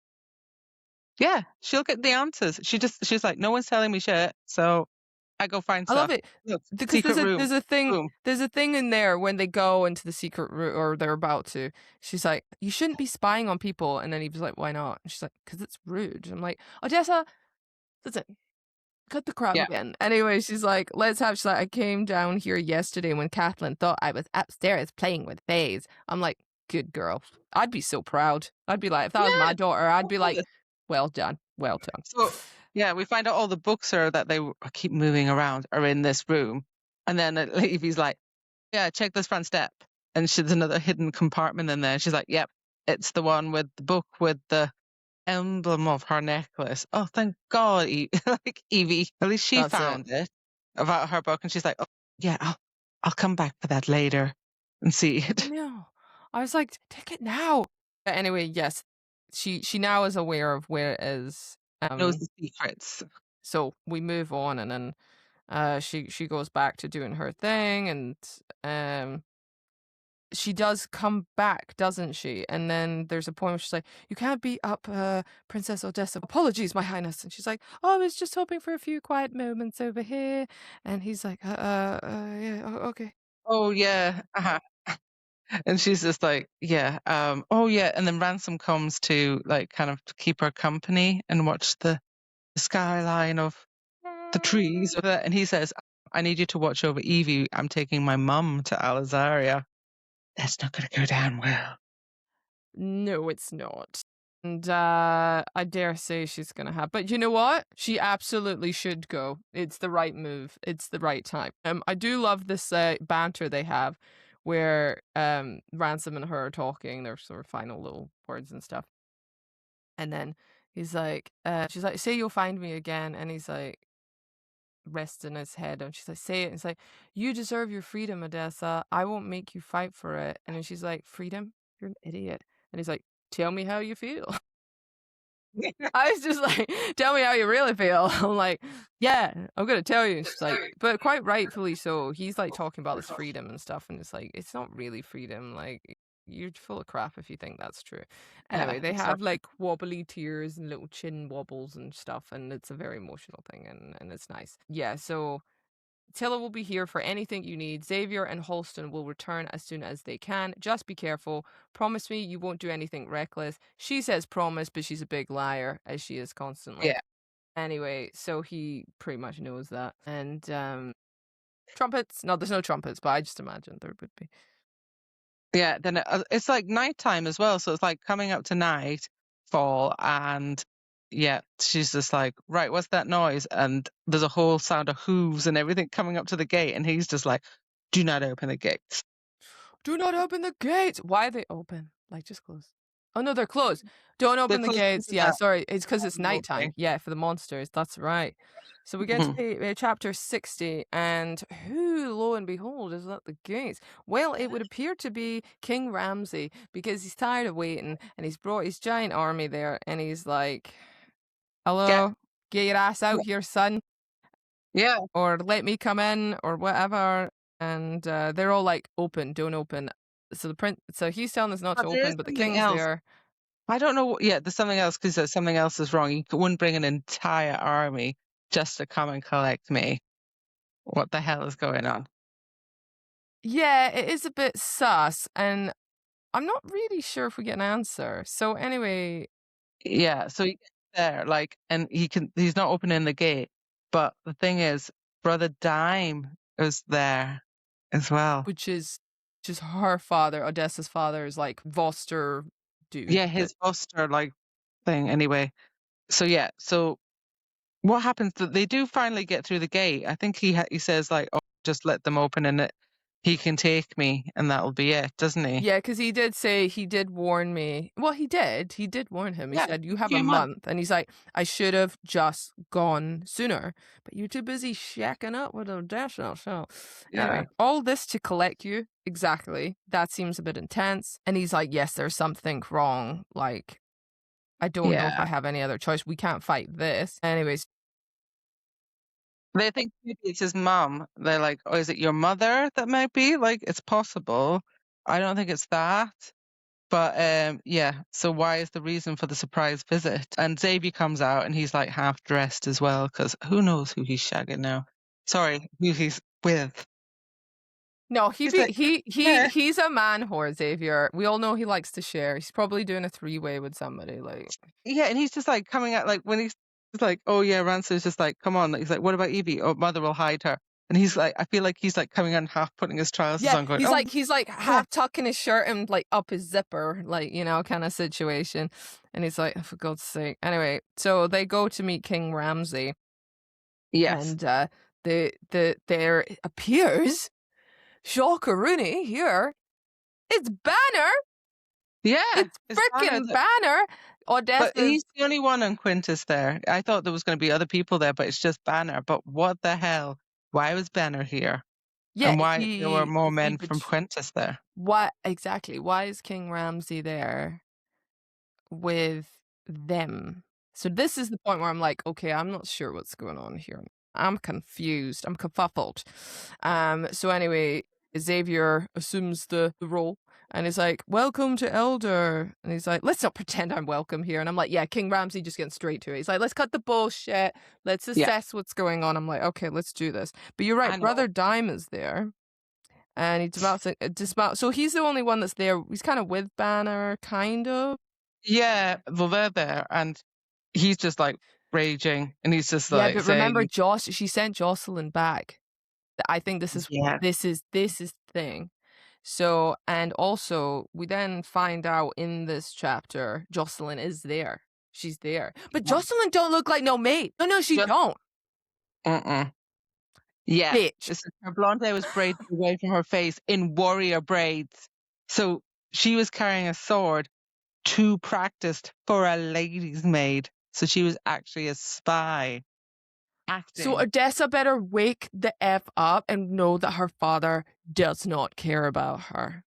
Yeah, she'll get the answers. She's like, no one's telling me shit, so I go find I love stuff. it Look, because secret room. Boom. there's a thing in there when they go into the secret room or they're about to. She's like, "You shouldn't be spying on people," and then Evie's like, "Why not?" And she's like, "Because it's rude." I'm like, Odessa, that's it. Cut the crap Yeah. again. Anyway, she's like, she's like, "I came down here yesterday when Kathleen thought I was upstairs playing with Faze." I'm like, good girl. I'd be so proud. I'd be like, if that was my Yeah. daughter, I'd be like, well done. Well done. So yeah, we find out all the books are that I keep moving around are in this room, and then Evie's like, yeah, check this front step, and she's another hidden compartment in there. She's like, yep, it's the one with the book with the emblem of her necklace. Oh, thank God, like Evie, at least she That's found it about her book, and she's like, oh yeah, I'll come back for that later and see I it. know. I was like, take it now. Anyway, yes, she now is aware of where it is. Knows the secrets. So we move on, and then she goes back to doing her thing, and she does come back, doesn't she? And then there's a point where she's like, "You can't beat up Princess Odessa. Apologies, my highness." And she's like, "Oh, I was just hoping for a few quiet moments over here." And he's like, yeah, okay." Oh yeah, and she's just like, yeah, oh yeah, and then Ransom comes to like kind of keep her company and watch the skyline of the trees, and he says, "I need you to watch over Evie. I'm taking my mum to Alizaria." That's not going to go down well. No, it's not. And I dare say she's gonna have, but you know what? She absolutely should go. It's the right move. It's the right time. I do love this banter they have, where Ransom and her are talking, their sort of final little words and stuff. And then he's like, she's like, "Say you'll find me again," and he's like, resting his head, and she's like, "Say it." And it's like, "You deserve your freedom, Odessa. I won't make you fight for it." And then she's like, "Freedom? You're an idiot." And he's like, "Tell me how you feel." I was just like, "Tell me how you really feel." I'm like, "Yeah, I'm gonna tell you." And she's like, but quite rightfully so. He's like talking about this freedom and stuff, and it's like, it's not really freedom. Like, you're full of crap if you think that's true. Yeah, Anyway, they sorry. have like wobbly tears and little chin wobbles and stuff, and it's a very emotional thing, and it's nice. Yeah, so Tilla will be here for anything you need. Xavier and Holston will return as soon as they can. Just be careful. Promise me you won't do anything reckless. She says promise, but she's a big liar, as she is constantly. Yeah. Anyway, so he pretty much knows that. And trumpets? No, there's no trumpets, but I just imagined there would be. Yeah, then it's like nighttime as well, so it's like coming up to nightfall, and yeah, she's just like, right, what's that noise? And there's a whole sound of hooves and everything coming up to the gate, and he's just like, do not open the gates. Do not open the gates! Why are they open? Like, just close. Oh no, they're closed. Don't They're open the closed gates. because of Yeah, that. sorry. It's because it's Oh, nighttime. okay. Yeah, for the monsters. That's right. So we get to Mhm. chapter 60, and who, lo and behold, is at the gates? Well, it would appear to be King Ramsey, because he's tired of waiting, and he's brought his giant army there, and he's like, Yeah. hello, get your ass out here, son, Yeah. or let me come in, or whatever. And they're all like, open, don't open. So he's telling us not But to there is open, but the something king's else. there. I don't know. Yeah, there's something else because something else is wrong. You wouldn't bring an entire army just to come and collect me. What the hell is going on? Yeah, it is a bit sus, and I'm not really sure if we get an answer. So anyway, Yeah, so he gets there, like, and he's not opening the gate. But the thing is, Brother Dime is there as well. which is her father, Odessa's father, is like Voster dude. Yeah, his foster like thing anyway. So yeah, so what happens that they do finally get through the gate. I think he says like, "Oh, just let them open and he can take me and that'll be it," doesn't he? Yeah, because he did say he did warn me. Well, he did. He did warn him. He Yeah, said, he you have a came on. month. And he's like, I should have just gone sooner. But you're too busy shacking up with Odessa. So Yeah. anyway, all this to collect you. Exactly. That seems a bit intense. And he's like, yes, there's something wrong. Like, I don't know if Yeah. I have any other choice. We can't fight this. Anyways, They think maybe it's his mom. They're like, "Oh, is it your mother that might be?" Like, it's possible. I don't think it's that. But yeah, so why is the reason for the surprise visit? And Xavier comes out and he's like half dressed as well, because who knows who he's shagging now. Sorry, who he's with. no, He's like, yeah, he's a man whore, Xavier. We all know he likes to share. He's probably doing a three-way with somebody. Like, yeah, and he's just like coming out like when he's like, "Oh yeah, Ransom's just like, come on." He's like, "What about Evie? Oh, mother will hide her." And he's like, I feel like he's like coming out and half putting his trousers yeah, on, going, he's "Oh, like yeah, half tucking his shirt and like up his zipper, like, you know, kind of situation. And he's like, oh, for God's sake. Anyway, so they go to meet King Ramsey, yes, and there appears Shawkaruni here. It's Banner. yeah." It's It's Banner, frickin' Banner. but Odessa's. he's the only one on Quintus there. I thought there was going to be other people there, but it's just Banner. But what the hell? Why was Banner here? Yeah, And why there were more he men bet from Quintus there? what exactly? Why is King Ramsey there with them? So this is the point where I'm like, okay, I'm not sure what's going on here. I'm confused. I'm kerfuffled. So anyway, Xavier assumes the role and is like, welcome to Elder. And he's like, let's not pretend I'm welcome here. And I'm like, yeah, King Ramsey just getting straight to it. He's like, let's cut the bullshit. Let's Yeah, assess what's going on. I'm like, okay, let's do this. But you're right, I know. Brother Dime is there. And he dismounts. So he's the only one that's there. He's kind of with Banner, kind of. Yeah, well, they're there, and he's just like raging, and he's just Yeah, like but remember, saying, She sent Jocelyn back. I think "Yeah, this is the thing. So, and also we then find out in this chapter, Jocelyn is there. She's there, but yeah, Jocelyn don't look like no mate. No, she just don't, uh-uh." Yeah, bitch. it's her blonde hair was braided away from her face in warrior braids. So she was carrying a sword too practiced for a lady's maid. So she was actually a spy So acting. Odessa better wake the F up and know that her father does not care about her.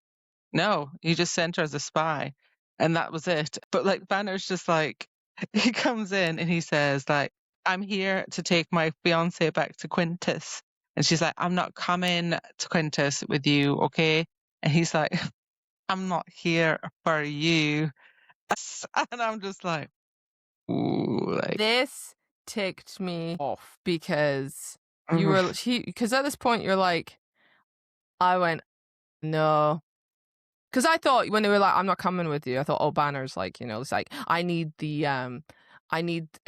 No, he just sent her as a spy. And that was it. But like Banner's just like he comes in and he says, like, "I'm here to take my fiance back to Quintus." And she's like, "I'm not coming to Quintus with you, okay?" And he's like, "I'm not here for you." And I'm just like, ooh, like, This ticked me off because oof. because at this point you're like, I went, no. Because I thought when they were like, I'm not coming with you, I thought, oh, Banner's like, you know, it's like, I need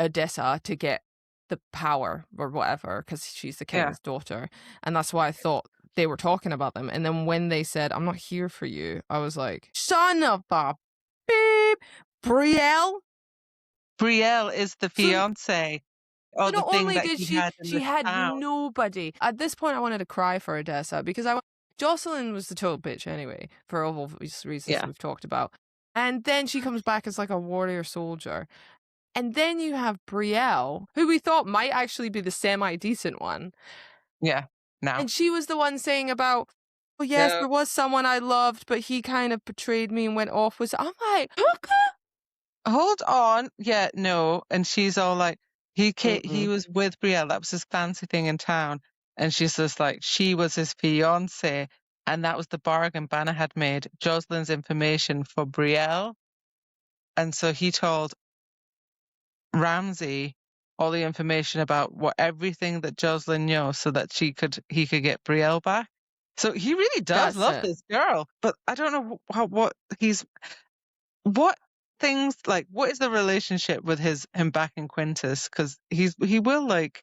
Odessa to get the power or whatever, because she's the Yeah. king's daughter. And that's why I thought they were talking about them. And then when they said, I'm not here for you, I was like, son of a beep, Brielle. Brielle is the So fiance, or the not thing only that did he had in she the had town. nobody. At this point, I wanted to cry for Odessa because Jocelyn was the total bitch anyway, for all obvious reasons Yeah. we've talked about. And then she comes back as like a warrior soldier. And then you have Brielle, who we thought might actually be the semi-decent one. Yeah. Now. And she was the one saying about, oh yes, No. there was someone I loved, but he kind of betrayed me and went off with. I'm like, Hold on. Yeah, no. And she's all like, he was with Brielle. That was his fancy thing in town. And she's just like, she was his fiance. And that was the bargain Banner had made. Jocelyn's information for Brielle. And so he told Ramsey all the information about everything that Jocelyn knows so that he could get Brielle back. So he really does that's love it. this girl. But I don't know what things like what is the relationship with him backing Quintus, because he will like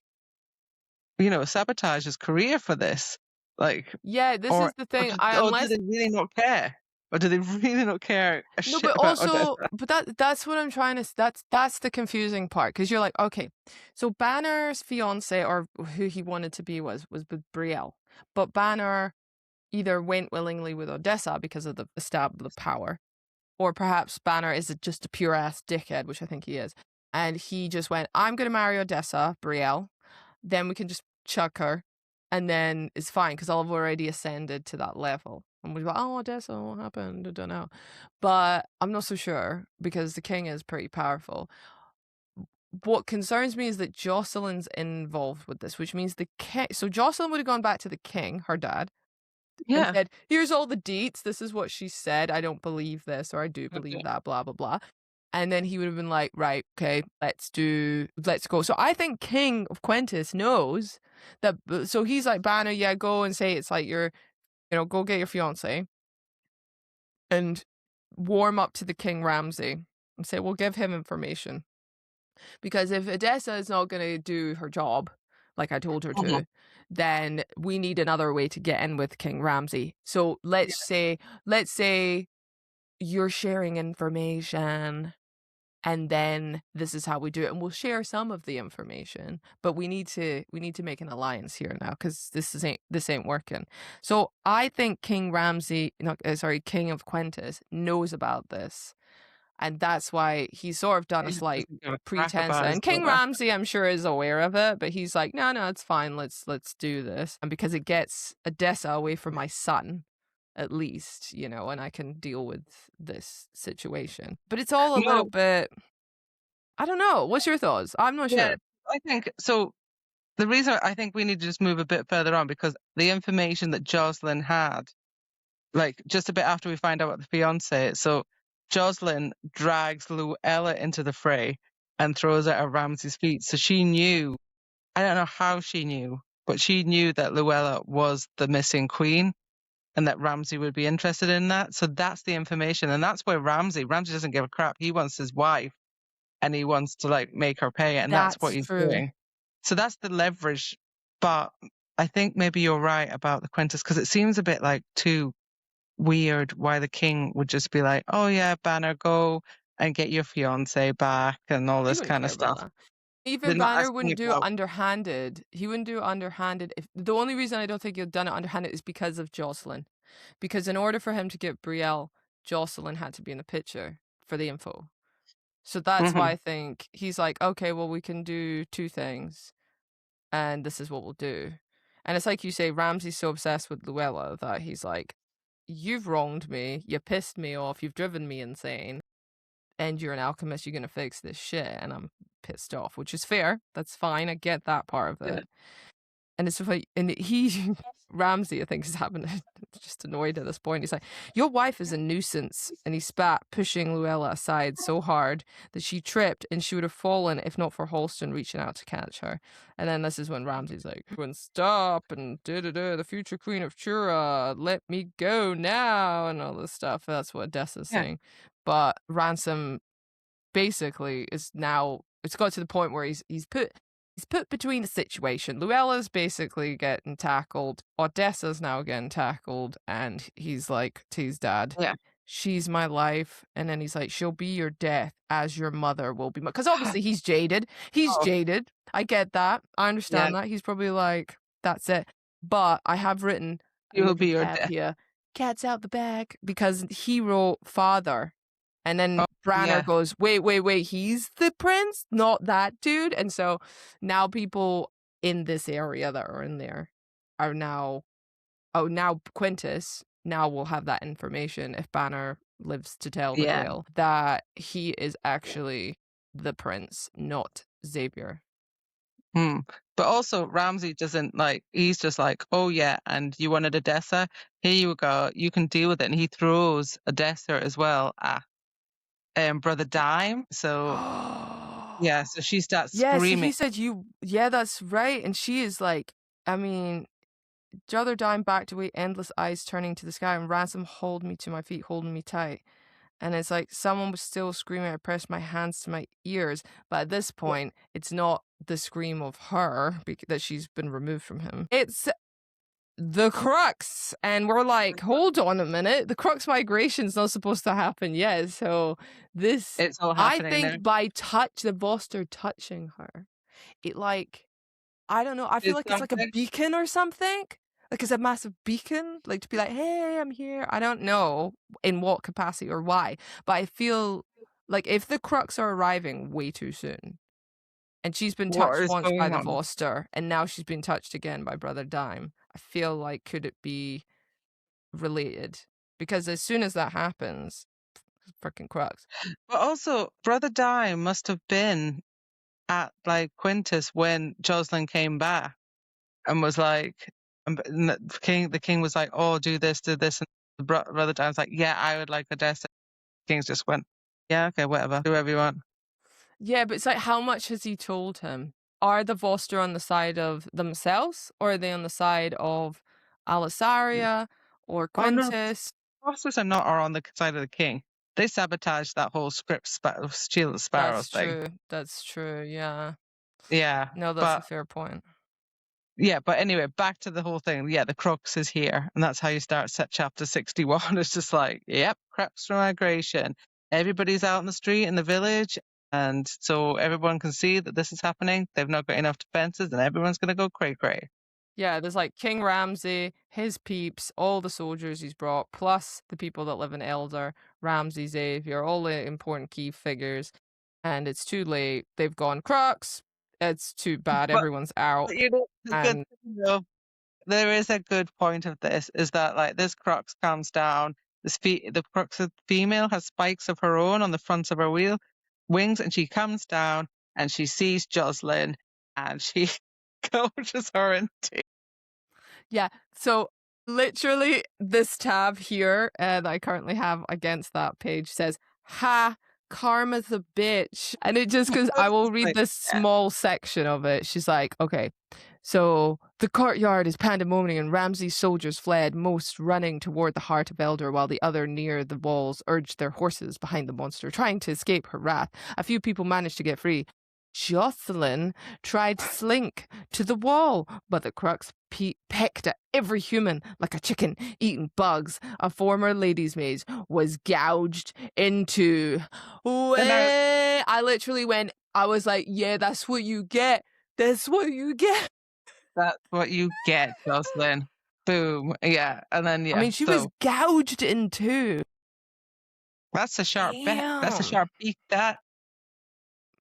sabotage his career for this, like, Yeah, this or is the thing. or do they really not care, or do they really not care a No, shit but about also, Odessa? but that's what I'm trying to. That's the confusing part, because you're like, okay, so Banner's fiance, or who he wanted to be, was with Brielle, but Banner either went willingly with Odessa because of the power, or perhaps Banner is just a pure ass dickhead, which I think he is, and he just went, I'm gonna marry Odessa, Brielle, then we can just chuck her, and then it's fine because I've already ascended to that level. And we're like, oh, Odessa, what happened? I don't know. But I'm not so sure because the king is pretty powerful. What concerns me is that Jocelyn's involved with this, which means the king. So Jocelyn would have gone back to the king, her dad, and Yeah. said, here's all the deets. This is what she said. I don't believe this, or I do believe Okay. that, blah, blah, blah. And then he would have been like, right, okay, let's go. So I think King of Quintus knows that. So he's like, Banner, yeah, go and say it's like go get your fiance and warm up to the King Ramsey and say, we'll give him information. Because if Odessa is not going to do her job, like I told her Mhm. to, then we need another way to get in with King Ramsey. So let's say you're sharing information, and then this is how we do it, and we'll share some of the information, but we need to make an alliance here now, because this ain't working. So I think King Ramsey, no, sorry, King of Quintus knows about this, and that's why he's sort of done a He slight doesn't give a crap pretense. about his And King brother. Ramsey, I'm sure, is aware of it, but he's like, no, it's fine. Let's do this, and because it gets Odessa away from my son, at least, and I can deal with this situation. But it's all a little No, bit. I don't know. What's your thoughts? I'm not yeah, sure. I think so. The reason I think we need to just move a bit further on, because the information that Jocelyn had, like just a bit after we find out about the fiance, so Jocelyn drags Luella into the fray and throws her at Ramsey's feet. So she knew, I don't know how she knew, but she knew that Luella was the missing queen and that Ramsey would be interested in that. So that's the information. And that's where Ramsey doesn't give a crap. He wants his wife and he wants to like make her pay. And that's what That's he's true. doing. So that's the leverage. But I think maybe you're right about the Quintus, because it seems a bit like too weird why the king would just be like, oh yeah, Banner, go and get your fiance back and all He this wouldn't kind of care about stuff. that. Even They're not Banner asking wouldn't do it about. underhanded. He wouldn't do it underhanded. If the only reason I don't think he'd done it underhanded is because of Jocelyn. Because in order for him to get Brielle, Jocelyn had to be in the picture for the info. So that's why Mhm. I think he's like, okay, well, we can do two things, and this is what we'll do. And it's like you say, Ramsey's so obsessed with Luella that he's like, you've wronged me, you pissed me off, you've driven me insane, and you're an alchemist, you're going to fix this shit, and I'm pissed off, which is fair. That's fine. I get that part of Yeah. it. And it's like, and he, Ramsey, I think, is having just annoyed at this point. He's like, your wife is a nuisance. And he spat, pushing Luella aside so hard that she tripped and she would have fallen if not for Halston reaching out to catch her. And then this is when Ramsey's like, when stop and the future queen of Chura, let me go now, and all this stuff. That's what Odessa's Yeah. saying. But Ransom basically is now, it's got to the point where he's put between a situation. Luella's basically getting tackled, Odessa's now getting tackled, and he's like to his dad, Yeah. she's my life, and then he's like, she'll be your death as your mother will be, because obviously he's jaded. Oh, I get that, I yeah. understand that. He's probably like, that's it. But I have written a He will little be your tab death. here, cat's out the bag, because he wrote father And then Branner yeah. goes, wait, he's the prince, not that dude. And so now people in this area that are in there are now, now Quintus now will have that information if Banner lives to tell the Yeah. tale that he is actually the prince, not Xavier. Hmm. But also Ramsey doesn't like, he's just like, oh yeah, and you wanted a Dessa? Here you go, you can deal with it. And he throws a Dessa as well at Brother Dime. So yeah, so she starts Yeah, so he screaming. said yeah, that's right. And she is like, I mean, Brother Dime backed away, endless eyes turning to the sky, and Ransom hold me to my feet, holding me tight. And it's like someone was still screaming. I pressed my hands to my ears. But at this point, it's not the scream of her that she's been removed from him. It's the Crux. And we're like, hold on a minute. The Crux migration's not supposed to happen yet. So this, It's all I happening think now. by the Voster touching her, it like, I don't know. I feel It's like it's like a something. beacon or something. Like it's a massive beacon, like to be like, hey, I'm here. I don't know in what capacity or why, but I feel like if the Crux are arriving way too soon, and she's been What touched is once by going the on? Voster, and now she's been touched again by Brother Dime, I feel like could it be related? Because as soon as that happens, freaking Crux. But also, Brother Dime must have been at like Quintus when Jocelyn came back and was like, and the king was like, oh, do this, and the Brother Dime's like, yeah, I would like Odessa. Kings just went, yeah, okay, whatever, do whatever you want. Yeah, but it's like, how much has he told him? Are the Voster on the side of themselves, or are they on the side of Alisaria or Oh no, Quintus? Foster's are on the side of the king. They sabotaged that whole Shield of Sparrows That's thing. true. That's true. Yeah. Yeah, No, that's a but fair point. yeah, but anyway, back to the whole thing. Yeah, the crux is here, and that's how you start set chapter 61. It's just like, yep, crux for migration. Everybody's out in the street in the village, and so everyone can see that this is happening. They've not got enough defenses, and everyone's going to go cray cray. Yeah, there's like King Ramsey, his peeps, all the soldiers he's brought, plus the people that live in Elder, Ramsey, Xavier, all the important key figures. And it's too late. They've gone Crux. It's too bad. But Everyone's out. you know, the good And thing though, there is a good point of this is that like this crux comes down. The crux of female has spikes of her own on the front of her wings, and she comes down and she sees Jocelyn, and she gouges her in two. yeah, so literally this tab here that I currently have against that page says, ha, karma's a bitch. And it just, because I will read Like, this yeah. small section of it. She's like, okay, so the courtyard is pandemonium and Ramsey's soldiers fled, most running toward the heart of Elder, while the other near the walls urged their horses behind the monster, trying to escape her wrath. A few people managed to get free. Jocelyn tried to slink to the wall, but the Crux pecked at every human like a chicken eating bugs. A former lady's maid was gouged into. I literally went, I was like, yeah, that's what you get. That's what you get. That's what you get, Jocelyn. Boom. Yeah. And then, I yeah. mean, she was So gouged in two. that's a sharp bet. That's a Damn. sharp beak, that.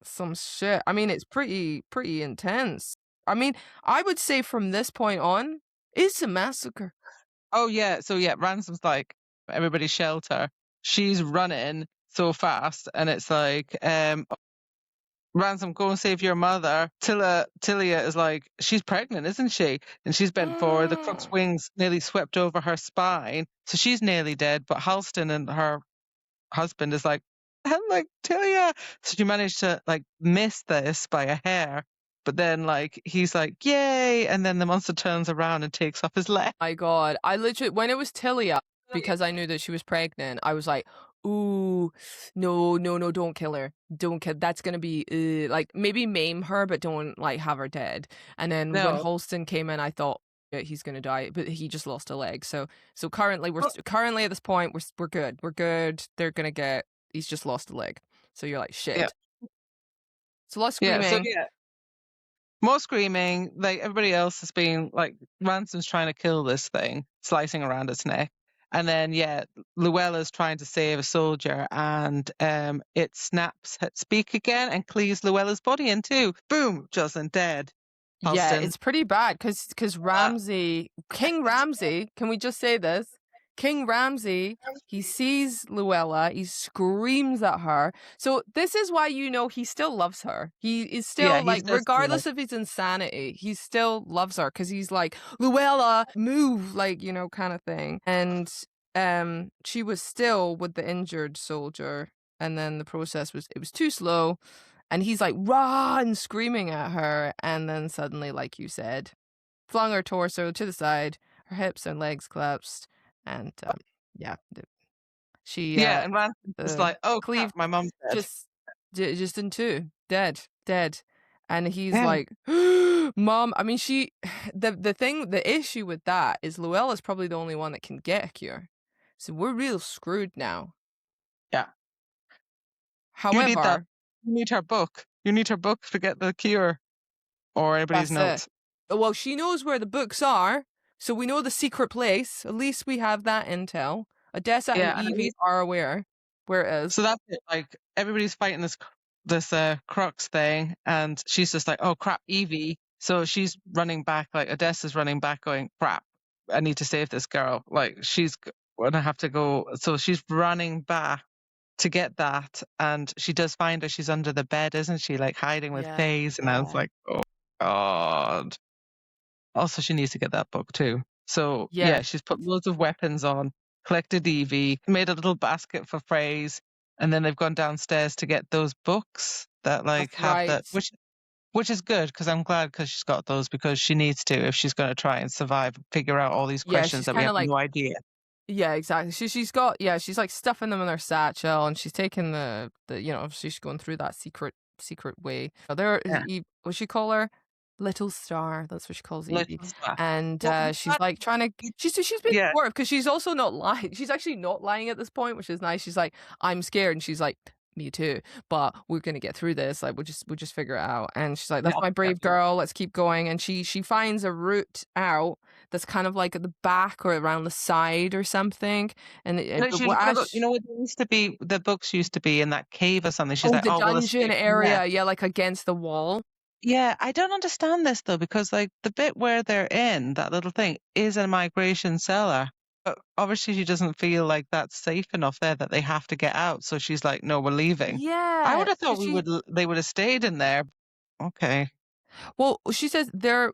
Some shit. I mean, it's pretty intense. I mean, I would say from this point on, it's a massacre. Oh, yeah. So, yeah, Ransom's like, everybody shelter. She's running so fast. And it's like, Ransom, go and save your mother. Tilia is like, she's pregnant, isn't she? And she's bent forward. The crux wings nearly swept over her spine. So she's nearly dead. But Halston and her husband is like, I'm like, Tilia. So she managed to like miss this by a hair. But then like he's like, yay. And then the monster turns around and takes off his leg. My God. I literally, when it was Tilia, because I knew that she was pregnant, I was like, ooh, no, don't kill her. Don't kill. That's going to be, like, maybe maim her, but don't, like, have her dead. And then when No. Holston came in, I thought, yeah, he's going to die, but he just lost a leg. So currently, currently at this point, we're good. We're good. They're going to get, he's just lost a leg. So you're like, shit. Yeah. So less screaming. Yeah. So yeah. More screaming, like everybody else has been like Ransom's trying to kill this thing, slicing around its neck. And then, yeah, Luella's trying to save a soldier, and it snaps its beak again and cleaves Luella's body in two. Boom! Jocelyn dead. Yeah, Austin. it's pretty bad because Ramsey, King Ramsey, can we just say this? King Ramsey, he sees Luella, he screams at her. So this is why you know he still loves her. He is Yeah, still he's like, just regardless of his insanity, he still loves her because he's like, Luella, move, like, you know, kind of thing. And she was still with the injured soldier, and then the process was, it was too slow. And he's like, run, screaming at her. And then suddenly, like you said, flung her torso to the side, her hips and legs collapsed. And yeah, she, yeah, and Ransom's just the like, oh crap, cleaved my mom's dead. just in two, dead. And he's Yeah, like, Mom, I mean, the issue with that is Luella's probably the only one that can get a cure. So we're real screwed now. yeah. You need that. However, You need her book. You need her book to get the cure, or anybody's that's it. notes. Well, she knows where the books are, so we know the secret place. At least we have that intel. Odessa and Yeah, and at Evie least are aware where it is. so that's it. Like everybody's fighting this crux thing, and she's just like, oh crap, Evie. So she's running back, like Odessa's running back, going, crap, I need to save this girl. Like she's gonna have to go. So she's running back to get that, and she does find her. She's under the bed, isn't she? Like hiding with Yeah. Faze, and I was like, oh god. Also, she needs to get that book too. So Yeah, yeah, she's put loads of weapons on, collected Evie, made a little basket for Phrase, and then they've gone downstairs to get those books that like that's have right. the which is good because I'm glad because she's got those because she needs to if she's going to try and survive and figure out all these Yeah, questions she's that we kind have of like, no idea. yeah, exactly. She's like stuffing them in her satchel, and she's taking the you know, she's going through that secret way. Yeah, What she call her? Little Star. That's what she calls Evie. little stuff. And Well, she's like trying to. She's being yeah, supportive because she's also not lying. She's actually not lying at this point, which is nice. She's like, I'm scared, and she's like, me too, but we're gonna get through this. Like we'll just figure it out. And she's like, that's yeah, my brave girl. Let's keep going. And she finds a route out that's kind of like at the back or around the side or something. And no, but she's gonna go. as You know what they used to be? The books used to be in that cave or something. She's oh, like, the oh, we'll dungeon escape from there. area, yeah, like against the wall. Yeah, I don't understand this though, because like the bit where they're in that little thing is a migration cellar. But obviously she doesn't feel like that's safe enough there that they have to get out. So she's like, no, we're leaving. I Yeah, would have thought because she they would have stayed in there. Okay. well, she says there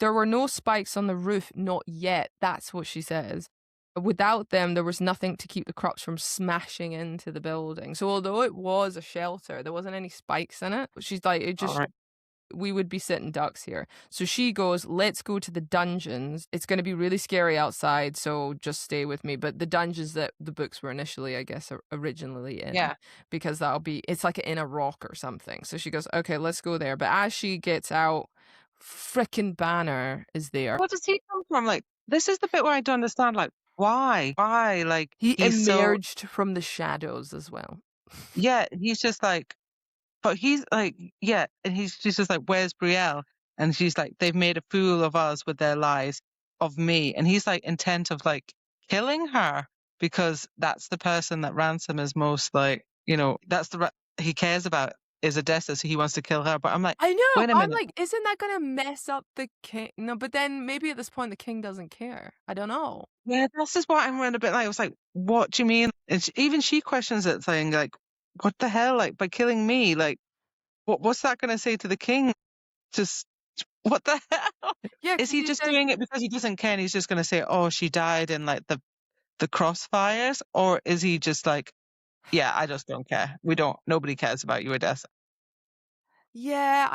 were no spikes on the roof, not yet. That's what she says. Without them, there was nothing to keep the crops from smashing into the building. So although it was a shelter, there wasn't any spikes in it. She's like, it All just right. we would be sitting ducks here. So she goes, let's go to the dungeons. It's going to be really scary outside, so just stay with me. But the dungeons that the books were initially, I guess, originally in, Yeah. because it's like in a rock or something. So she goes, okay, let's go there. But as she gets out, frickin' Banner is there. What does he come from? Like, this is the bit where I don't understand. Like, why? Why? Like, He he's so, emerged from the shadows as well. yeah, he's just like, but he's like, yeah, and she's just like, where's Brielle? And she's like, they've made a fool of us with their lies of me. And he's like intent of like killing her because that's the person that Ransom is most like, that's he cares about is Odessa, so he wants to kill her. But I'm like, I know. wait a I'm minute. like, isn't that going to mess up the king? No, but then maybe at this point the king doesn't care. I don't know. Yeah, this is what I'm a bit like. I was like, what do you mean? And even she questions it, saying like, what the hell? Like by killing me, like, what's that going to say to the king? Just what the hell? Yeah, Is because he he just says, doing it because he doesn't care and he's just going to say, oh, she died in like the crossfires? Or is he just like, yeah, I just don't care. Nobody cares about you, Odessa. yeah,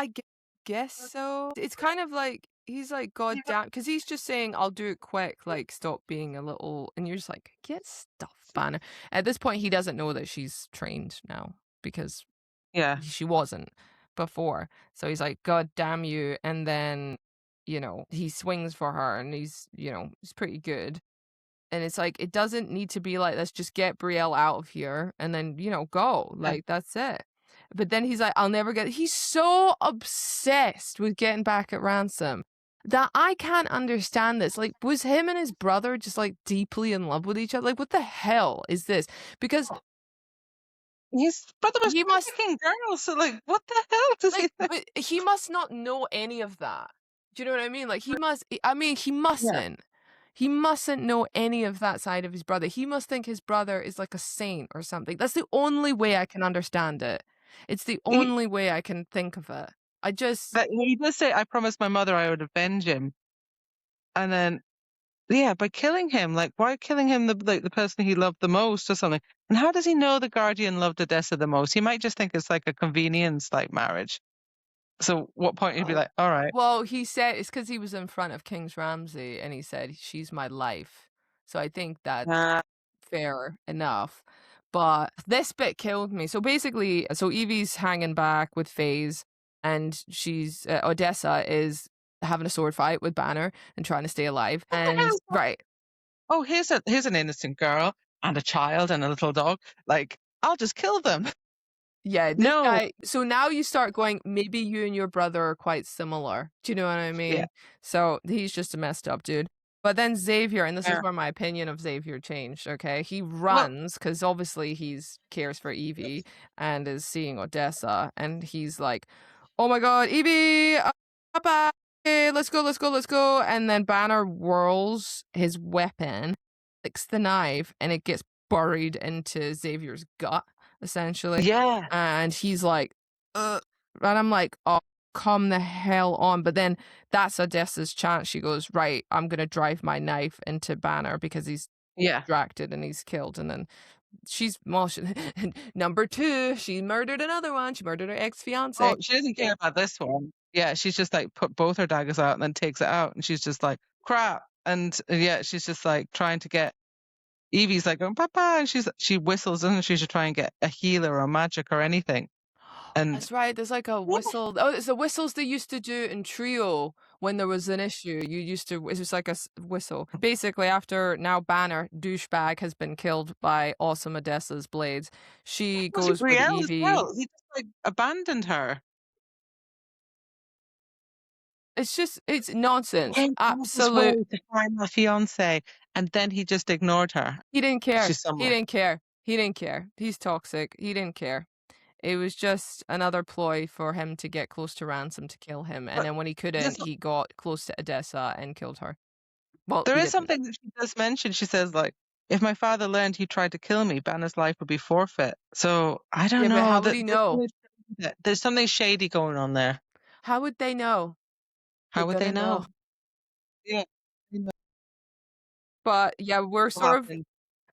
guess so. It's kind of like, he's like, God damn, because he's just saying, I'll do it quick, like, stop being a little, and you're just like, get stuffed, Banner. At this point, he doesn't know that she's trained now, because Yeah. she wasn't before. So he's like, God damn you. And then, he swings for her, and he's pretty good. And it's like, it doesn't need to be like, let's just get Brielle out of here and then, go. Yeah. Like, that's it. But then he's like, he's so obsessed with getting back at Ransom. that I can't understand this. Like, was him and his brother just like deeply in love with each other? Like, what the hell is this? Because His brother was he must trafficking girls, so, like, what the hell does he like, think? but he must not know any of that. Do you know what I mean? Like, I mean, he Yeah. mustn't. He mustn't know any of that side of his brother. He must think his brother is like a saint or something. That's the only way I can understand it. It's the He only way I can think of it. I just But he does say, "I promised my mother I would avenge him," and then yeah, by killing him, like, why killing him, the person he loved the most or something? And how does he know the Guardian loved Odessa the most? He might just think it's like a convenience, like, marriage. So what point he'd be Oh. like, "Alright." Well, he said it's because he was in front of King's Ramsey, and he said, "She's my life." So I think that's Uh, fair enough. But this bit killed me. So basically, Evie's hanging back with FaZe, and she's Odessa is having a sword fight with Banner and trying to stay alive. what the hell And is that? right, "Oh, here's an innocent girl and a child and a little dog. Like, I'll just kill them." yeah, this No. guy. So now you start going, maybe you and your brother are quite similar. Do you know what I Yeah. mean? So he's just a messed up dude. But then Xavier, and this is Yeah. where my opinion of Xavier changed, okay? He Well, runs because obviously he's cares for Evie and is seeing Odessa, and he's like, "Oh my God, Evie, Papa, hey, let's go, let's go, let's go!" And then Banner whirls his weapon, flicks the knife, and it gets buried into Xavier's gut, essentially. yeah. And he's like, and I'm like, "Oh, come the hell on." But then that's Odessa's chance. She goes, "Right, I'm gonna drive my knife into Banner because he's Yeah. distracted and he's killed." And then she's, well, number two, she murdered another one. She murdered her ex-fiance. Oh, she doesn't care about this one. Yeah, she's just, like, put both her daggers out and then takes it out, and she's just like, "Crap." And, yeah, she's just, like, trying to get Evie's like going, "Papa," and she whistles, doesn't she, to try and get a healer or magic or anything. And That's right. There's like a whistle. Oh, it's the whistles they used to do in Trio when there was an issue. You used to, it was like a whistle. Basically, after now Banner, douchebag, has been killed by awesome Odessa's blades, she was it goes with Brielle as Evie. well? He just, like, abandoned her. It's just, it's nonsense. Came all this Absolute. way to find my fiance, and then he just ignored her. He didn't care. She's He somewhere. didn't care. He didn't care. He's toxic. He didn't care. It was just another ploy for him to get close to Ransom to kill him. And But then when he there's couldn't, he got close to Odessa and killed her. Well, there he is didn't. something that she does mention. She says, like, "If my father learned he tried to kill me, Banner's life would be forfeit." So, I don't Yeah, but know, how would that he know? there's something shady going on there. How would they know? They're How would they gonna know. know? Yeah. You know But yeah, we're what sort of, happened.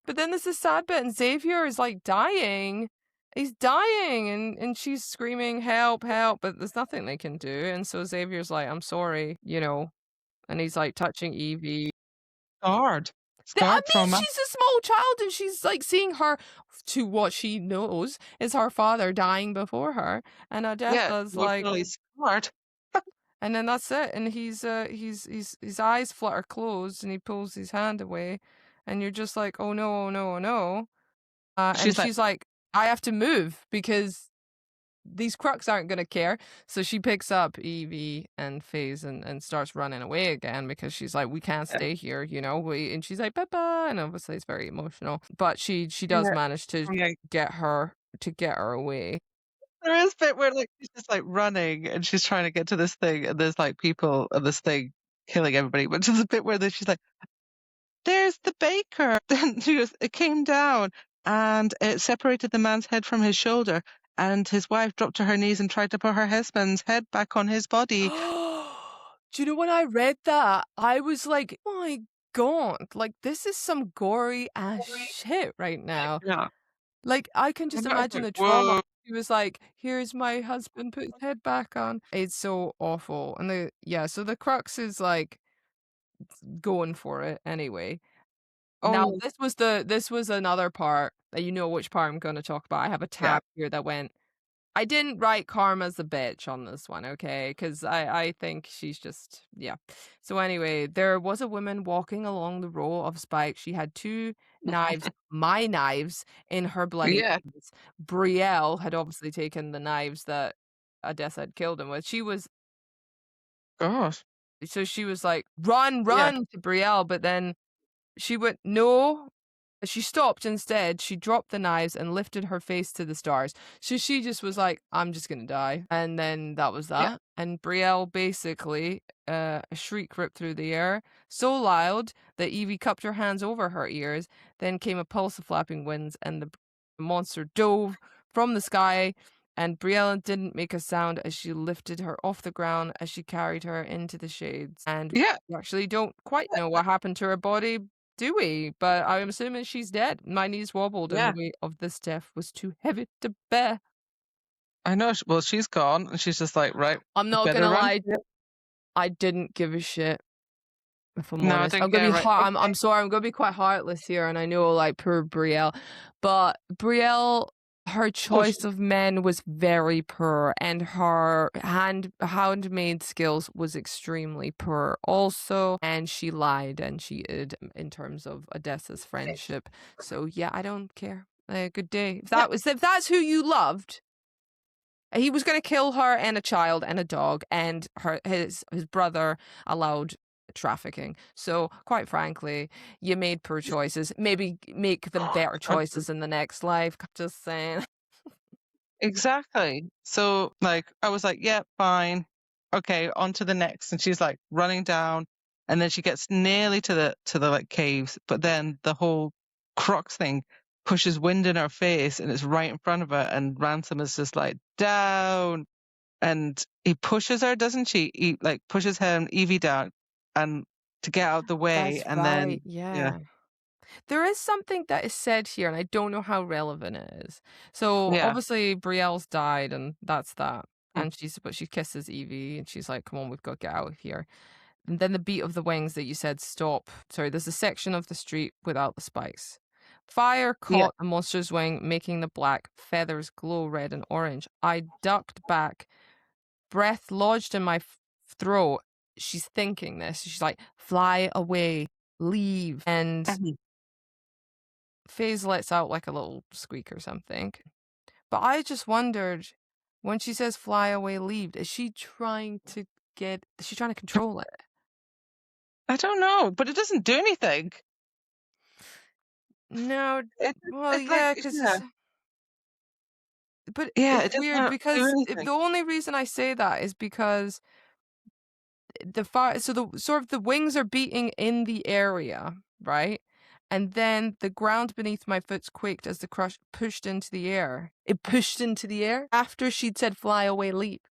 but then there's this sad bit, and Xavier is like dying. He's dying, and she's screaming, "Help, help!" But there's nothing they can do. And so Xavier's like, "I'm sorry," and he's like touching Evie. Scarred. I Scarred mean, trauma. she's a small child, and she's like seeing her, to what she knows is her father dying before her, and Yeah, Odessa's like, emotionally scarred. and then that's it, and his eyes flutter closed, and he pulls his hand away, and you're just like, "Oh no, oh no, oh no." And She's like, she's like, "I have to move because these crooks aren't gonna care." So she picks up Evie and FaZe and starts running away again because she's like, "We can't yeah, stay here, and she's like, "Papa," and obviously it's very emotional. But she does yeah, manage to yeah. get her away. There is a bit where, like, she's just, like, running and she's trying to get to this thing, and there's, like, people and this thing killing everybody, but there's a bit where she's like, "There's the baker." Then she goes, "It came down and it separated the man's head from his shoulder, and his wife dropped to her knees and tried to put her husband's head back on his body." Do you know when I read that, I was like, "Oh my God, like this is some gory ass shit right now." Yeah. Like, I can And just I was imagine like, the trauma. "Whoa." He was like, "Here's my husband, put his head back on." It's so awful. And so the crux is like going for it anyway. Now, Oh, this was another part that, which part I'm gonna talk about. I have a yeah. tab here that went, I didn't write Karma's a bitch on this one, okay? Because I think she's just, yeah. So anyway, there was a woman walking along the row of spikes. She had two knives, my knives, in her bloody Yeah, hands. Brielle had obviously taken the knives that Odessa had killed him with. She was gosh. So she was like, run Yeah. to Brielle, but then she went, no. She stopped instead. She dropped the knives and lifted her face to the stars. So she just was like, I'm just gonna die. And then that was Yeah. that. And Brielle basically, a shriek ripped through the air, so loud that Evie cupped her hands over her ears. Then came a pulse of flapping winds, and the monster dove from the sky. And Brielle didn't make a sound as she lifted her off the ground as she carried her into the shades. And Yeah. we actually don't quite know what happened to her body, do we? But I'm assuming she's dead. My knees wobbled, and the Yeah. weight of this death was too heavy to bear. I know. Well, she's gone, and she's just like, right, I'm not better gonna run. lie, Yeah. I didn't give a shit. If I'm No, I honest, I'm didn't gonna get it be right. hard. Okay. I'm sorry. I'm gonna be quite heartless here, and I know, like, poor Brielle, but Brielle, her Oh, choice of men was very poor, and her handmaid skills was extremely poor also, and she lied and cheated in terms of Odessa's friendship. So yeah, I don't care. Good day. yeah. If that's who you loved, he was going to kill her and a child and a dog, and his brother allowed trafficking. So quite frankly, you made poor choices. Maybe make them better choices in the next life. Just saying. Exactly. So, like, I was like, yeah, fine. Okay, on to the next. And she's like running down, and then she gets nearly to the like caves, but then the whole crux thing pushes wind in her face, and it's right in front of her. And Ransom is just like down, and he pushes her, doesn't she? He like pushes her and Evie down, and to get out the way, That's and right. then yeah, Yeah. There is something that is said here, and I don't know how relevant it is. So yeah, obviously Brielle's died, and that's that. mm, And she kisses Evie, and she's like, "Come on, we've got to get out of here." And then the beat of the wings that you said stop. Sorry, there's a section of the street without the spikes. Fire yeah, caught the monster's wing, making the black feathers glow red and orange. I ducked back, breath lodged in my throat. She's thinking this. She's like, fly away, leave. And mhm. Faze lets out like a little squeak or something. But I just wondered, when she says fly away, leave, is she trying to control it? I don't know, but it doesn't do anything. No, It, well, it's like yeah, because but yeah, it it's does weird not do because anything. the only reason I say that is because the fire, so the sort of the wings are beating in the area, right? And then the ground beneath my foot quaked as the crush pushed into the air. It pushed into the air after she'd said fly away, leap.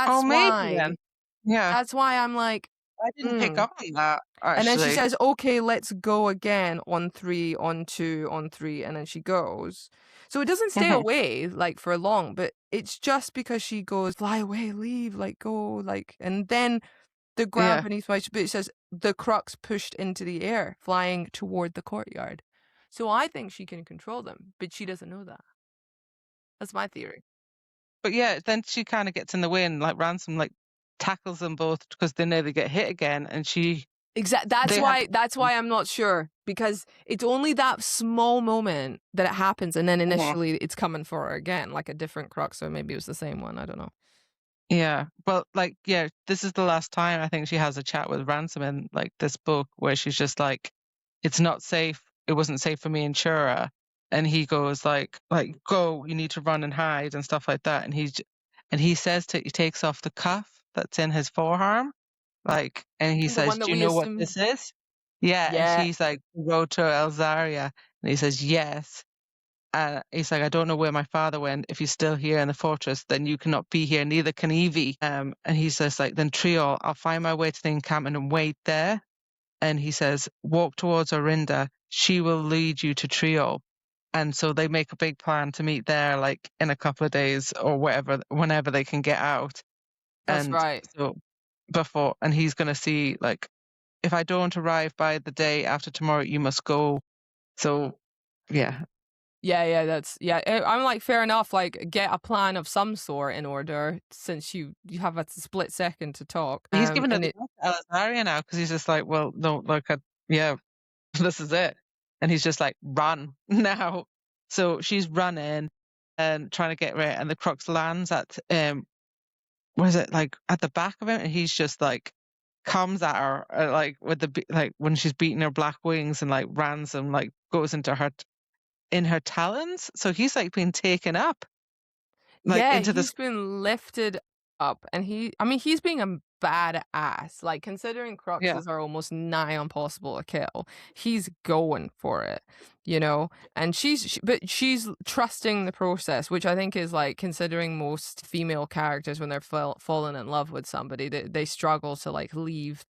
Oh, That's maybe then. why. Yeah, That's why I'm like, I didn't pick mm. up on that And then she actually. says, okay, let's go again on 3, on 2, on 3, and then she goes. So it doesn't stay Mhm. away like for long, but it's just because she goes, fly away, leave, like go, like, and then the ground Yeah, beneath my feet, it says the crux pushed into the air, flying toward the courtyard. So I think she can control them, but she doesn't know that. That's my theory. but yeah, then she kind of gets in the way, and like Ransom like tackles them both because they nearly get hit again, and Exactly. they have That's why I'm not sure, because it's only that small moment that it happens, and then Mhm. initially it's coming for her again, like a different crux, or maybe it was the same one. I don't know. Yeah, but like yeah, this is the last time I think she has a chat with Ransom in like this book where she's just like, it's not safe. It wasn't safe for me and Shura. And he goes like go, you need to run and hide and stuff like that. And he says he takes off the cuff that's in his forearm, like, and he The says, one that "Do you we know what assume. this is?" Yeah, and Yeah. she's like, "Road to Elzaria," and he says, "Yes." He's like, I don't know where my father went. If he's still here in the fortress, then you cannot be here. Neither can Evie. And he says, like, then Trio, I'll find my way to the encampment and wait there. And he says, walk towards Orinda. She will lead you to Trio. And so they make a big plan to meet there, like in a couple of days or whatever, whenever they can get out. That's And right. so and he's going to see, like, if I don't arrive by the day after tomorrow, you must go. So, yeah, I'm like, fair enough, like get a plan of some sort in order, since you have a split second to talk. he's giving it And the it best to Alizaria now because he's just like, well, no, like, yeah, this is it. And he's just like, run now. So she's running and trying to get right, and the crux lands at was it like at the back of him, and he's just like comes at her like with like when she's beating her black wings, and like Ransom like goes into her in her talons, so he's like being taken up like Yeah, into this. he's been lifted up, and he's being a badass. Like, considering Yeah. Cruxes are almost nigh impossible to kill, he's going for it, you know? And but she's trusting the process, which I think is like, considering most female characters when they're fallen in love with somebody, they struggle to like leave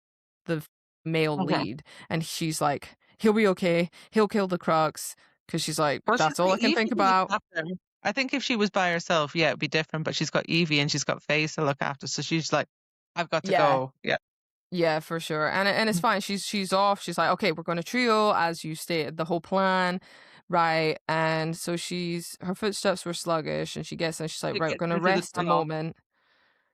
the male Mhm. lead, and she's like, he'll be okay, he'll kill the Crux, because she's like, Well, she's that's all got I can Evie think to look about. after. I think if she was by herself, yeah, it'd be different. But she's got Evie and she's got Faye to look after, so she's like, I've got to Yeah. go. Yeah. Yeah, for sure. And it's fine. She's off. She's like, okay, we're going to trio as you stated the whole plan, right? And so her footsteps were sluggish, and she gets and she's like, It right, we're gets going to into the rest a tunnel. moment.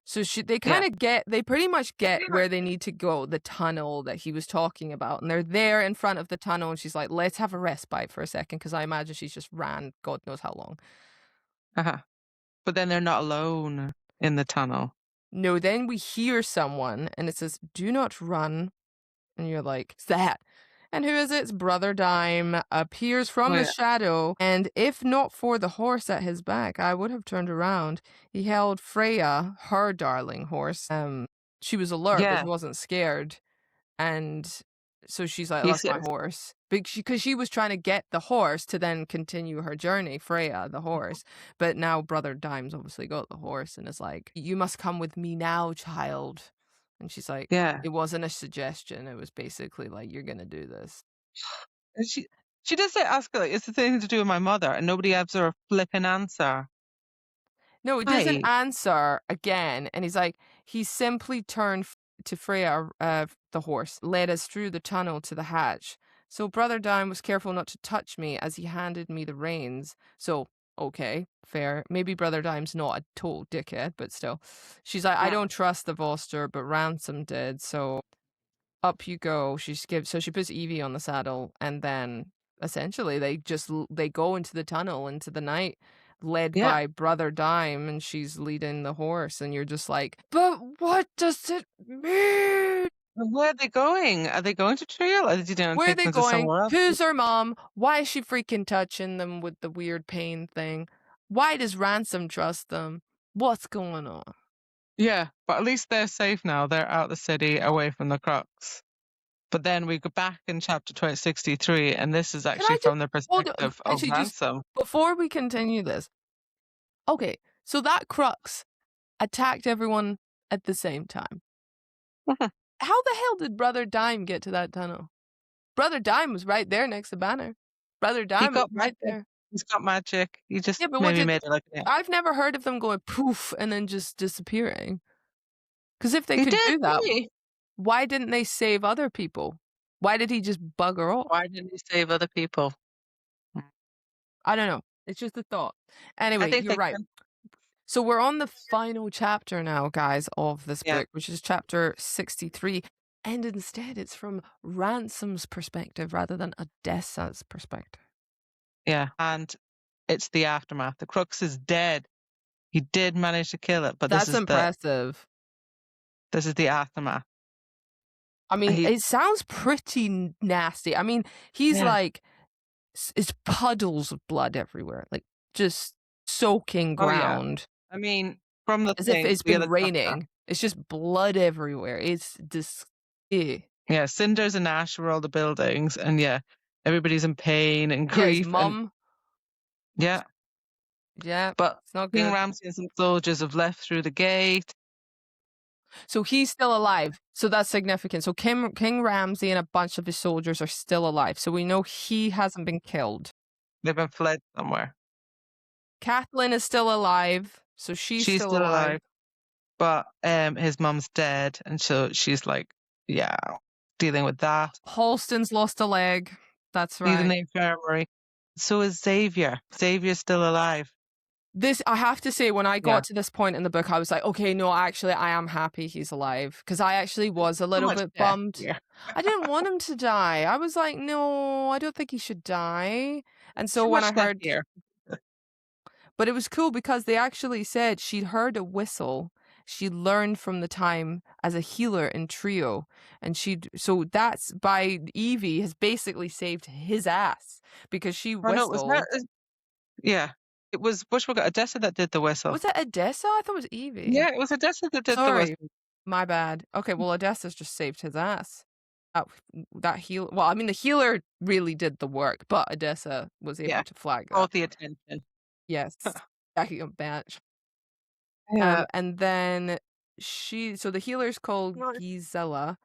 So Yeah. they pretty much get Pretty much. where they need to go, the tunnel that he was talking about, and they're there in front of the tunnel, and she's like, let's have a respite for a second, because I imagine she's just ran God knows how long. Uh-huh. But then they're not alone in the tunnel. No, then we hear someone, and it says, do not run. And you're like, "Is that?" And who is it? It's Brother Dime appears from Oh the yeah. shadow, and if not for the horse at his back, I would have turned around. He held Freya, her darling horse. She was alert, but Yeah. she wasn't scared, and so she's like, He "That's my says, horse," because she was trying to get the horse to then continue her journey. Freya, the horse, but now Brother Dime's obviously got the horse, and is like, "You must come with me now, child." And she's like, yeah. it wasn't a suggestion. It was basically like, you're going to do this. And she did say, ask her, like, it's the thing to do with my mother, and nobody gives her a flipping answer. No, he doesn't Hi. answer again. And he's like, he simply turned to Freya, the horse, led us through the tunnel to the hatch. So Brother Dime was careful not to touch me as he handed me the reins. So, okay, fair. Maybe Brother Dime's not a total dickhead, but still. She's like, I don't trust the Voster, but Ransom did. So up you go. So she puts Evie on the saddle, and then essentially they go into the tunnel into the night, led Yeah. by Brother Dime, and she's leading the horse, and you're just like, but what does it mean? Where are they going? Are they going to Trio? Or are they going to Where are take they them to going? somewhere else? Who's her mom? Why is she freaking touching them with the weird pain thing? Why does Ransom trust them? What's going on? Yeah, but at least they're safe now. They're out of the city, away from the Crux. But then we go back in chapter 2063, and this is Can I actually just from the hold on? perspective of Actually, just Ransom. before we continue this, okay, so that Crux attacked everyone at the same time. How the hell did Brother Dime get to that tunnel? Brother Dime was right there next to Banner. Brother He Dime was got right magic. there. He's got magic. He just Yeah, but maybe made it like that. I've never heard of them going poof and then just disappearing. Because if they He could did, do that, really. why didn't they save other people? Why did he just bugger off? Why didn't he save other people? I don't know. It's just a thought. I Anyway, think you're they right. can. So we're on the final chapter now, guys, of this Yeah, book, which is chapter 63. And instead, it's from Ransom's perspective rather than Odessa's perspective. yeah. And it's the aftermath. The Crux is dead. He did manage to kill it, but That's impressive. this is the aftermath. I mean, He, it sounds pretty nasty. I mean, he's yeah. like, it's puddles of blood everywhere, like just soaking Oh yeah. ground. I mean, from the As if thing, it's the been other chapter. raining. It's just blood everywhere. It's just, Yeah, cinders and ash were all the buildings, and yeah, everybody's in pain and Yeah, his grief, and mum. yeah. Yeah, But it's not King good. Ramsey and some soldiers have left through the gate. So he's still alive. So that's significant. So King Ramsey and a bunch of his soldiers are still alive. So we know he hasn't been killed. They've been fled somewhere. Catelyn is still alive. So she's still alive. But his mum's dead, and so she's like, yeah, dealing with that. Halston's lost a leg. That's He's in right. the infirmary. So is Xavier. Xavier's still alive. This, I have to say, when I got Yeah. to this point in the book, I was like, okay, no, actually, I am happy he's alive. Because I actually was a little much bit death bummed. here. I didn't want him to die. I was like, no, I don't think he should die. And so Too when much I death heard, here. but it was cool because they actually said she'd heard a whistle she learned from the time as a healer in Trio, and so that's by Evie has basically saved his ass because she Oh no, it was whistled. yeah. It was whatchamacallit, Odessa that did the whistle. Was it Odessa? I thought it was Evie. Yeah, it was Odessa that did the Sorry, whistle. my bad. Okay, well, Odessa's just saved his ass. That heal. Well, I mean, the healer really did the work, but Odessa was able Yeah, to flag that. caught the attention. Yes, backing up bench. Yeah. And then so the healer's called No, Gisela,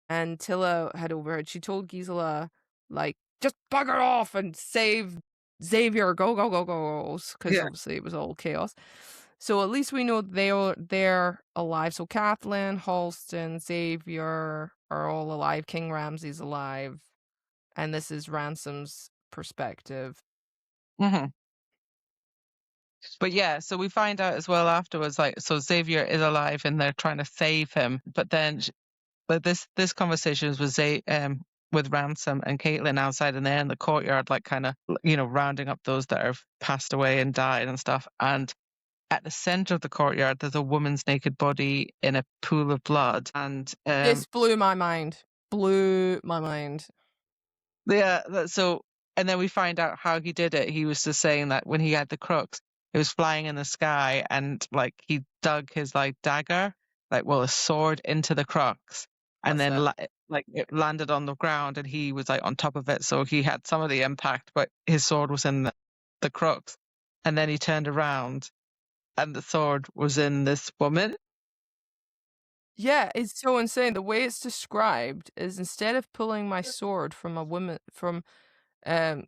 and Tilla had overheard. She told Gisela, like, just bugger off and save Xavier, go, go, go, go, because yeah. obviously it was all chaos. So at least we know they're alive. So Kathleen, Halston, Xavier are all alive. King Ramsey's alive. And this is Ransom's perspective. hmm But yeah, so we find out as well afterwards, like, so Xavier is alive and they're trying to save him. But then, but this conversation is with Ransom and Caitlin outside, and they're in the courtyard, like kind of rounding up those that have passed away and died and stuff. And at the center of the courtyard, there's a woman's naked body in a pool of blood, and This blew my mind. Blew my mind. yeah, so and then we find out how he did it. He was just saying that when he had the crux, it was flying in the sky, and like he dug his like dagger, a sword into the crux, and That's then it. like it landed on the ground, and he was like on top of it, so he had some of the impact, but his sword was in the crux, and then he turned around, and the sword was in this woman. Yeah, it's so insane. The way it's described is instead of pulling my sword from a woman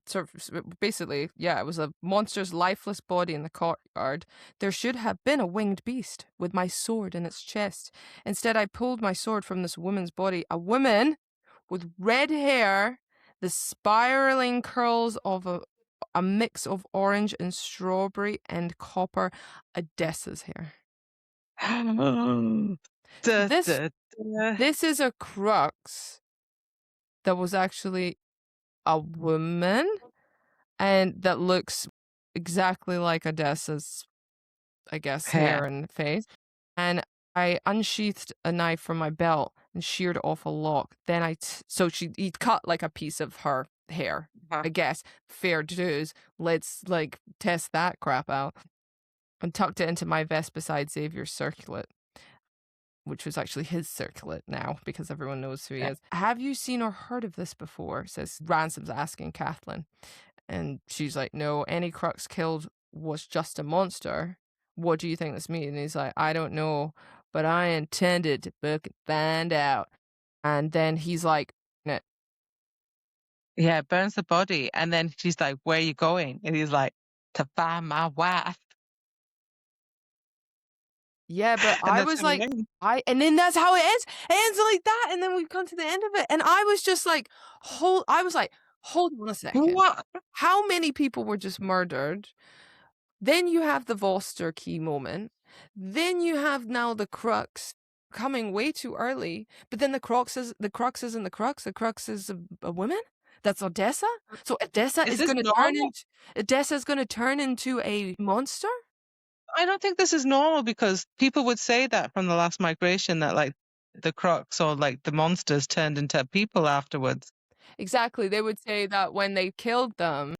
sort of basically, yeah, it was a monster's lifeless body in the courtyard. There should have been a winged beast with my sword in its chest. Instead, I pulled my sword from this woman's body, a woman with red hair, the spiraling curls of a mix of orange and strawberry and copper, Odessa's hair. So Da, da, da. this is a crux that was actually a woman and that looks exactly like Odessa's, I guess, hair Hair. and face. And I unsheathed a knife from my belt and sheared off a lock. Then so he'd cut like a piece of her hair. I guess fair dues. Let's like test that crap out. And tucked it into my vest beside Xavier's circlet, which was actually his circlet now because everyone knows who he is. Have you seen or heard of this before? Says Ransom's asking Kathleen. And she's like, no, any crux killed was just a monster. What do you think this means? And he's like, I don't know, but I intended to book and find out. And then he's like, no. Yeah, burns the body. And then she's like, where are you going? And he's like, to find my wife. Yeah, but And I that's was how it like, ends. and then that's how it ends. It ends like that. And then we come to the end of it. And I was just like, hold on a second. What? How many people were just murdered? Then you have the Voster key moment. Then you have now the crux coming way too early. But then the crux isn't the crux. The crux is a woman. That's Odessa. So Odessa Is is this going to normal? turn into a monster. I don't think this is normal because people would say that from the last migration that like the crux or like the monsters turned into people afterwards. Exactly. They would say that when they killed them.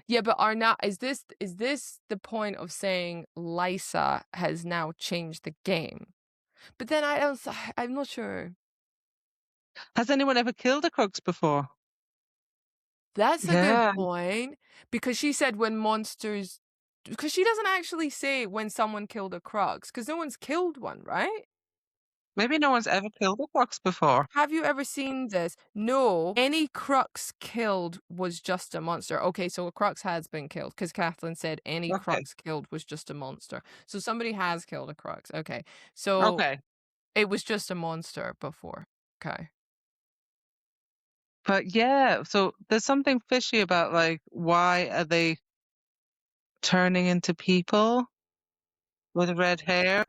Yeah, but is this the point of saying Lysa has now changed the game? But then I'm not sure. Has anyone ever killed a crux before? That's a good Yeah. point because she said because she doesn't actually say when someone killed a crux because no one's killed one, right? Maybe no one's ever killed a crux before. Have you ever seen this? No, any crux killed was just a monster. Okay, so a crux has been killed because Kathleen said any Okay. crux killed was just a monster. So somebody has killed a crux. Okay, so Okay. it was just a monster before. Okay. But yeah, so there's something fishy about like why are they turning into people with red hair?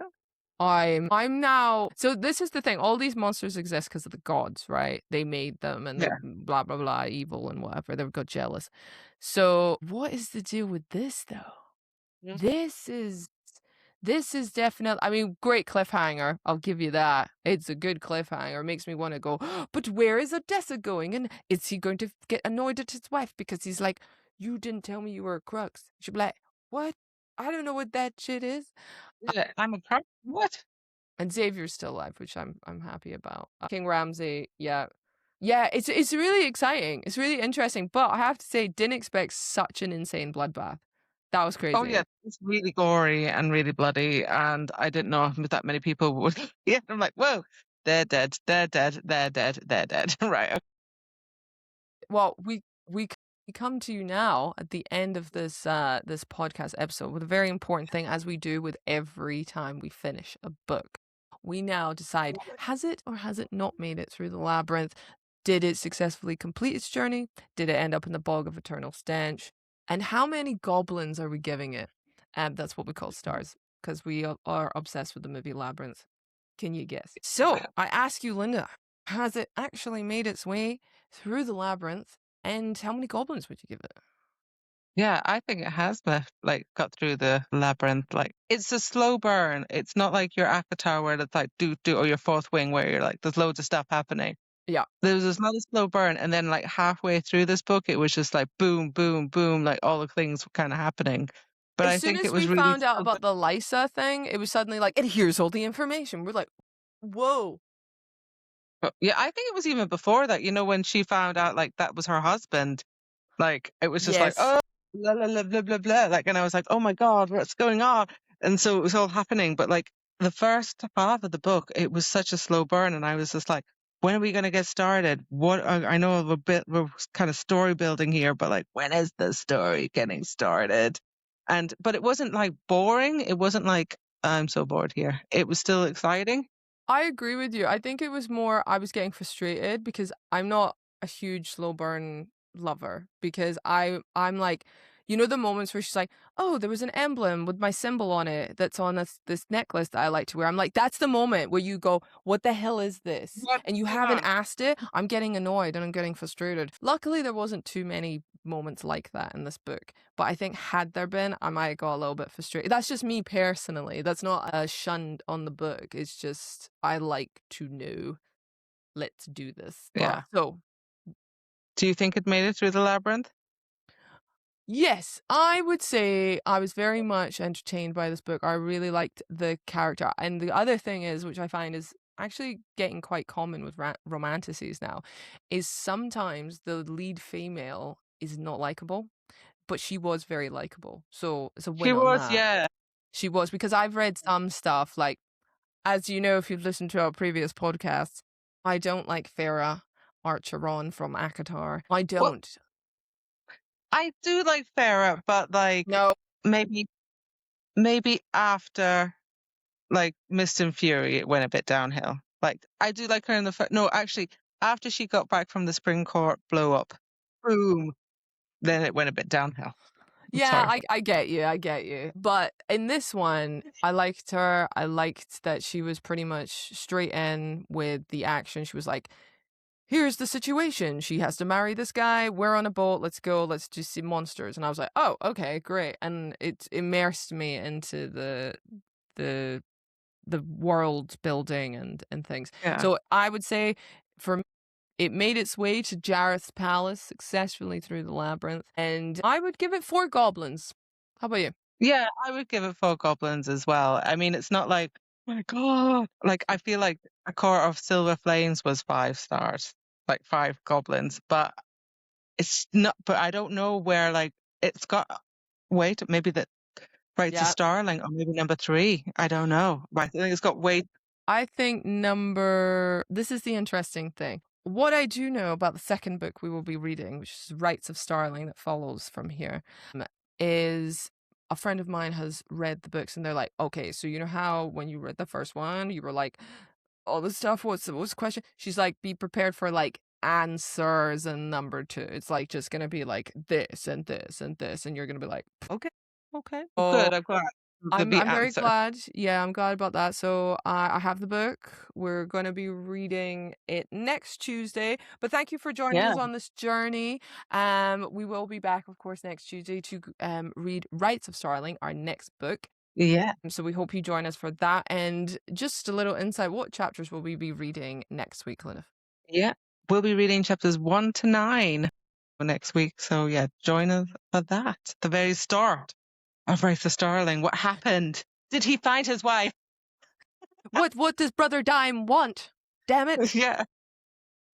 I'm now. So this is the thing. All these monsters exist because of the gods, right? They made them, and they're Yeah. blah blah blah, evil and whatever. They got jealous. So what is the deal with this though? Mm. This is This is definitely, I mean, great cliffhanger. I'll give you that. It's a good cliffhanger. It makes me want to go, but where is Odessa going? And is he going to get annoyed at his wife because he's like, you didn't tell me you were a crux? She'll be like, what? I don't know what that shit is. Yeah, I'm a crux. What? And Xavier's still alive, which I'm happy about. King Ramsey, yeah. Yeah, it's really exciting. It's really interesting. But I have to say, didn't expect such an insane bloodbath. That was Oh crazy. yeah, it's really gory and really bloody, and I didn't know that many people would. Yeah, I'm like, whoa, they're dead, they're dead, they're dead, they're dead. Right. Well, we come to you now at the end of this this podcast episode with a very important thing, as we do with every time we finish a book. We now decide, has it or has it not made it through the labyrinth? Did it successfully complete its journey? Did it end up in the bog of eternal stench? And how many goblins are we giving it? That's what we call stars, because we are obsessed with the movie Labyrinth. Can you guess? So I ask you, Linda, has it actually made its way through the labyrinth? And how many goblins would you give it? Yeah, I think it has like got through the labyrinth. Like it's a slow burn. It's not like your Akatar where it's like do or your fourth wing where you're like there's loads of stuff happening. Yeah. There was this another slow burn, and then like halfway through this book, it was just like boom, boom, boom, like all the things were kind of happening. But As I soon think it as we was really found out about the Lysa thing, it was suddenly like, and here's all the information. We're like, whoa. yeah, I think it was even before that, when she found out like that was her husband, like it was just like, Yes. oh, blah, blah, blah, blah, blah, blah. Like, and I was like, oh my God, what's going on? And so it was all happening. But like the first half of the book, it was such a slow burn. And I was just like, when are we going to get started? I know we're kind of story building here, but like, when is the story getting started? But it wasn't like boring. It wasn't like, I'm so bored here. It was still exciting. I agree with you. I think it was more I was getting frustrated because I'm not a huge slow burn lover, because I'm like, the moments where she's like, oh, there was an emblem with my symbol on it that's on this necklace that I like to wear. I'm like, that's the moment where you go, what the hell is this? What's And you going haven't on? asked it. I'm getting annoyed and I'm getting frustrated. Luckily, there wasn't too many moments like that in this book. But I think had there been, I might have got a little bit frustrated. That's just me personally. That's not a shunned on the book. It's just I like to know. Let's do this. Yeah. So Do you think it made it through the labyrinth? yes, I would say I was very much entertained by this book. I really liked the character. And the other thing is, which I find is actually getting quite common with romanticities now, is sometimes the lead female is not likable, but she was very likable. So it's a She win on was, that. yeah. She was, because I've read some stuff, like, as you know, if you've listened to our previous podcasts, I don't like Farah Archeron from Akatar. I Well, don't. I do like Farah, but like No. maybe after like Mist and Fury, it went a bit downhill. Like I do like her in the no, actually, after she got back from the Spring Court blow up, boom, then it went a bit downhill. I'm Yeah, sorry. I get you. I get you. But in this one, I liked her. I liked that she was pretty much straight in with the action. She was like, here's the situation. She has to marry this guy. We're on a boat. Let's go. Let's just see monsters. And I was like, oh, okay, great. And it immersed me into the the world building and things. Yeah. So I would say for me, it made its way to Jareth's palace successfully through the labyrinth, and I would give it 4 goblins. How about you? Yeah, I would give it 4 goblins as well. I mean, it's not like, oh my God. Like I feel like A Court of Silver Flames was 5 stars, like 5 goblins, but it's not, but I don't know where like it's got weight, maybe the Rights of Yeah. Starling or maybe number 3. I don't know. But I think it's got weight. I think this is the interesting thing. What I do know about the second book we will be reading, which is Rights of Starling, that follows from here, is a friend of mine has read the books and they're like, okay, so you know how when you read the first one, you were like, all this stuff, what's the question? She's like, be prepared for like answers in number 2. It's like just gonna be like this and this and this, and you're gonna be like, okay, okay. Good, I'm glad. There'll be I'm very answer. glad. Yeah, I'm glad about that. So I have the book. We're going to be reading it next Tuesday. But thank you for joining Yeah. us on this journey. We will be back, of course, next Tuesday to read Rights of Starling, our next book. Yeah. So we hope you join us for that. And just a little insight, what chapters will we be reading next week, Lynn? Yeah. We'll be reading chapters 1 to 9 for next week. So yeah, join us for that. The very start of Race of Starling. What happened? Did he find his wife? What does Brother Dime want? Damn it. Yeah.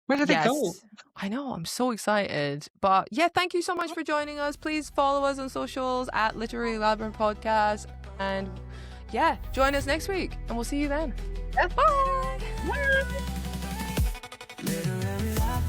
Where did they go? Yes, I know. I'm so excited. But yeah, thank you so much for joining us. Please follow us on socials at Literary Labyrinth Podcast. And yeah, join us next week. And we'll see you then. Yeah. Bye. Bye. Literary Labyrinth.